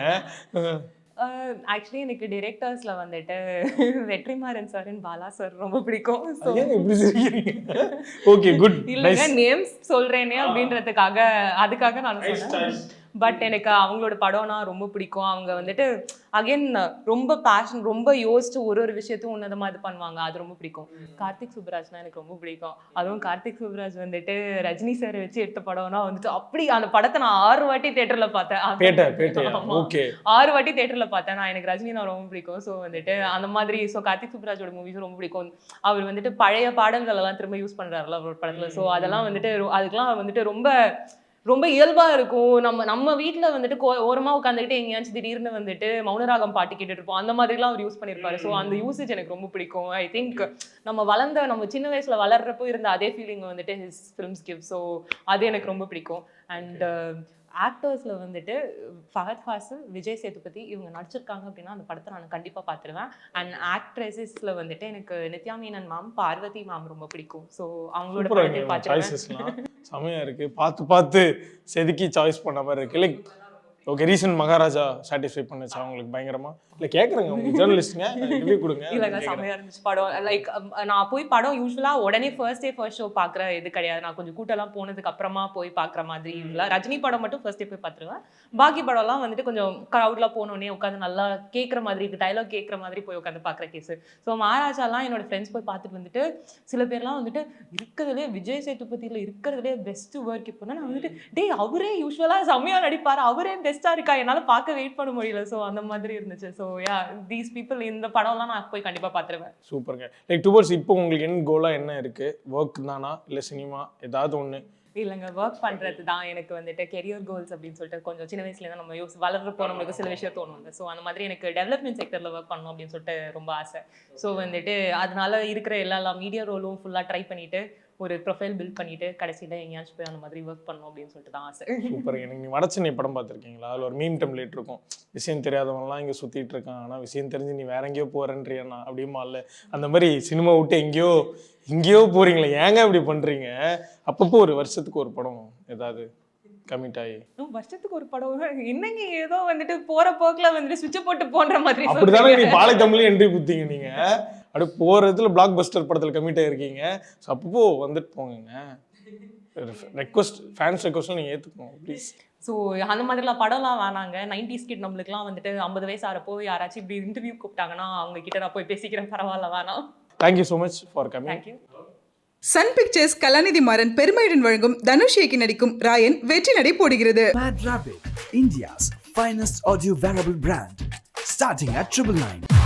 ஆக்சுவலி எனக்கு டிரெக்டர்ஸ்ல வந்துட்டு Vetrimaaran sir and Bala sir ரொம்ப பிடிக்கும். Okay, good. இல்லைங்க, நேம்ஸ் சொல்றேனே அப்படின்றதுக்காக அதுக்காக நான் சொன்னேன். பட் எனக்கு அவங்களோட படம்னா ரொம்ப பிடிக்கும். அவங்க வந்துட்டு அகைன் ரொம்ப பேஷன், ரொம்ப யோசிச்சு ஒரு விஷயத்தையும் உன்னதமா இது பண்ணுவாங்க, அது ரொம்ப பிடிக்கும். கார்த்திக் சுப்ராஜ்னா எனக்கு ரொம்ப பிடிக்கும். அதுவும் கார்த்திக் சுப்ராஜ் வந்துட்டு ரஜினி சார் வச்சு எடுத்த படம்னா வந்துட்டு அப்படி அந்த படத்தை நான் 6 வாட்டி தியேட்டர்ல பார்த்தேன். 6 வாட்டி தியேட்டர்ல பார்த்தேன் நான். எனக்கு ரஜினி நான் ரொம்ப பிடிக்கும். ஸோ வந்துட்டு அந்த மாதிரி ஸோ கார்த்திக் சுப்ராஜோட மூவிஸும் ரொம்ப பிடிக்கும். அவர் வந்துட்டு பழைய பாடல்கள் எல்லாம் திரும்ப யூஸ் பண்றாருல அவரோட படத்துல. ஸோ அதெல்லாம் வந்துட்டு அதுக்கெல்லாம் வந்துட்டு ரொம்ப இயல்பா இருக்கும். நம்ம வீட்டுல வந்துட்டு ஓரமா உட்காந்துக்கிட்டு எங்கேயாச்சும் திடீர்னு வந்துட்டு மௌனராகம் பாட்டு கேட்டுட்டு இருப்போம், அந்த மாதிரிலாம் அவர் யூஸ் பண்ணியிருப்பாரு. ஸோ அந்த யூசேஜ் எனக்கு ரொம்ப பிடிக்கும். ஐ திங்க் நம்ம சின்ன வயசுல வளர்றப்போ இருந்த அதே ஃபீலிங் வந்துட்டு ஹிஸ் ஃபிலிம்ஸ் கிவ். ஸோ அது எனக்கு ரொம்ப பிடிக்கும். அண்ட் ஆக்டர்ஸில் வந்துட்டு ஃபஹத் ஃபாசில், விஜய் சேதுபதி இவங்க நடிச்சிருக்காங்க அப்படின்னா அந்த படத்தை நான் கண்டிப்பாக பார்த்துருவேன். அண்ட் ஆக்ட்ரஸஸில் வந்துட்டு எனக்கு நித்யா மேனன் மேம், பார்வதி மேம் ரொம்ப பிடிக்கும். ஸோ அவங்களோட படத்தை பார்த்துருவேன். செமையா இருக்கு, பார்த்து செதுக்கி சாய்ஸ் பண்ண மாதிரி இருக்கு. Like okay, recent Maharaja satisfy பண்ணுச்சு அவங்களுக்கு பயங்கரமா? இல்லை கேட்குறேங்க, உங்க ஜேர்னலிஸ்ட்டுங்க ரிவ்யூ கொடுங்க. இல்லைங்க, செமையா இருந்துச்சு படம். லைக் நான் போய் படம் யூஸ்வலாக உடனே ஃபர்ஸ்ட் ஷோ பார்க்குற இது கிடையாது. நான் கொஞ்சம் கூட்டெல்லாம் போனதுக்கு அப்புறமா போய் பார்க்குற மாதிரி இல்லை. ரஜினி படம் மட்டும் ஃபர்ஸ்ட் டே போய் பார்த்துருவேன். பாக்கி படம்லாம் வந்துட்டு கொஞ்சம் க்ரௌட்லாம் போனோடனே உட்காந்து நல்லா கேட்குற மாதிரி இருக்கு, டைலாக் கேட்குற மாதிரி போய் உட்காந்து பார்க்குற கேஸு. ஸோ மகாராஜாலாம் என்னோட ஃப்ரெண்ட்ஸ் போய் பார்த்துட்டு வந்துட்டு சில பேர்லாம் வந்துட்டு இருக்கிறதுலே விஜய் சேதுபதியில் இருக்கிறதுலே பெஸ்ட் ஒர்க் இப்போனா நான் வந்துட்டு டேய் அவரே யூஸ்வலாக செம்மையாக நடிப்பார், அவரே பெஸ்ட்டாக இருக்கா, என்னால் பார்க்க வெயிட் பண்ண முடியல. ஸோ அந்த மாதிரி இருந்துச்சு. ஸோ யா, தீஸ் பீப்புள் இந்த படம்லாம் நான் போய் கண்டிப்பாக பார்த்துருவேன். சூப்பருங்க. லைக் டுவர்ட்ஸ் இப்போ உங்களுக்கு என்ன கோலாக என்ன இருக்குது? ஒர்க் தானா இல்லை சினிமா ஏதாவது ஒன்று? இல்லைங்க, ஒர்க் பண்ணுறது தான் எனக்கு வந்துட்டு கெரியர் கோல்ஸ் அப்படின்னு சொல்லிட்டு கொஞ்சம் சின்ன வயசுலேருந்து நம்ம வளர்றப்போ நம்மளுக்கு சில விஷயம் தோணுங்க. ஸோ அந்த மாதிரி எனக்கு டெவலப்மெண்ட் செக்டரில் ஒர்க் பண்ணணும் அப்படின்னு சொல்லிட்டு ரொம்ப ஆசை. ஸோ வந்துட்டு அதனால இருக்கிற எல்லா மீடியா ரோலும் ஃபுல்லாக ட்ரை பண்ணிவிட்டு ஒரு ப்ரொஃபைல் பில்ட் பண்ணிட்டு கடைசியில் எங்கேயாச்சும் போய் அந்த மாதிரி ஒர்க் பண்ணணும் அப்படின்னு சொல்லிட்டு தான் ஆசை. சூப்பர். எனக்கு நீங்கள் வடச்சென்னை படம் பார்த்துருக்கீங்களா? அதில் ஒரு மீம் டெம்ப்ளேட் இருக்கும், விஷயம் தெரியாதவங்கலாம் இங்கே சுற்றிட்டு இருக்கான், ஆனால் விஷயம் தெரிஞ்சு நீ வேற எங்கேயோ போகிறேன்றியாண்ணா அப்படிமா? இல்லை அந்த மாதிரி சினிமா விட்டு எங்கேயோ போகிறீங்களே, ஏங்க இப்படி பண்ணுறீங்க? அப்பப்போ ஒரு வருஷத்துக்கு ஒரு படம் ஏதாவது கமிட் ஆகி? வருஷத்துக்கு ஒரு படம் என்னங்க, ஏதோ வந்துட்டு போற போக்கில் வந்துட்டு சுவிட்ச் போட்டு போன்ற மாதிரி. அப்படிதானே நீ பாளையத்தமிழ் என்ட்ரி குத்திங்க நீங்கள், அப்படியே போகிறதுல பிளாக் பஸ்டர் படத்தில் கமிட் ஆகிருக்கீங்க. ஸோ அப்பப்போ வந்துட்டு போங்க. ரெக்வஸ்ட், ஃபேன்ஸ் ரெக்வஸ்ட்லாம் நீங்கள் ஏற்றுக்கணும் ப்ளீஸ். ஸோ அந்த மாதிரிலாம் படம்லாம் வேணாங்க. 90s கிட் நம்மளுக்குலாம் வந்துட்டு 50 வயசு ஆகிறப்போ யாராச்சும் இப்படி இன்டர்வியூ கூப்பிட்டாங்கன்னா அவங்க கிட்ட நான் போய் பேசிக்கிறேன், பரவாயில்ல வேணாம். Thank you so much for coming. Thank you. Sun Pictures Kalanithi Maran பெருமையுடன் வழங்கும் தனுஷ் இயக்கி நடிக்கும் ராயன் வெற்றி நடை போடுகிறது. Mad Rabbit, India's finest audio wearable brand, starting at 999.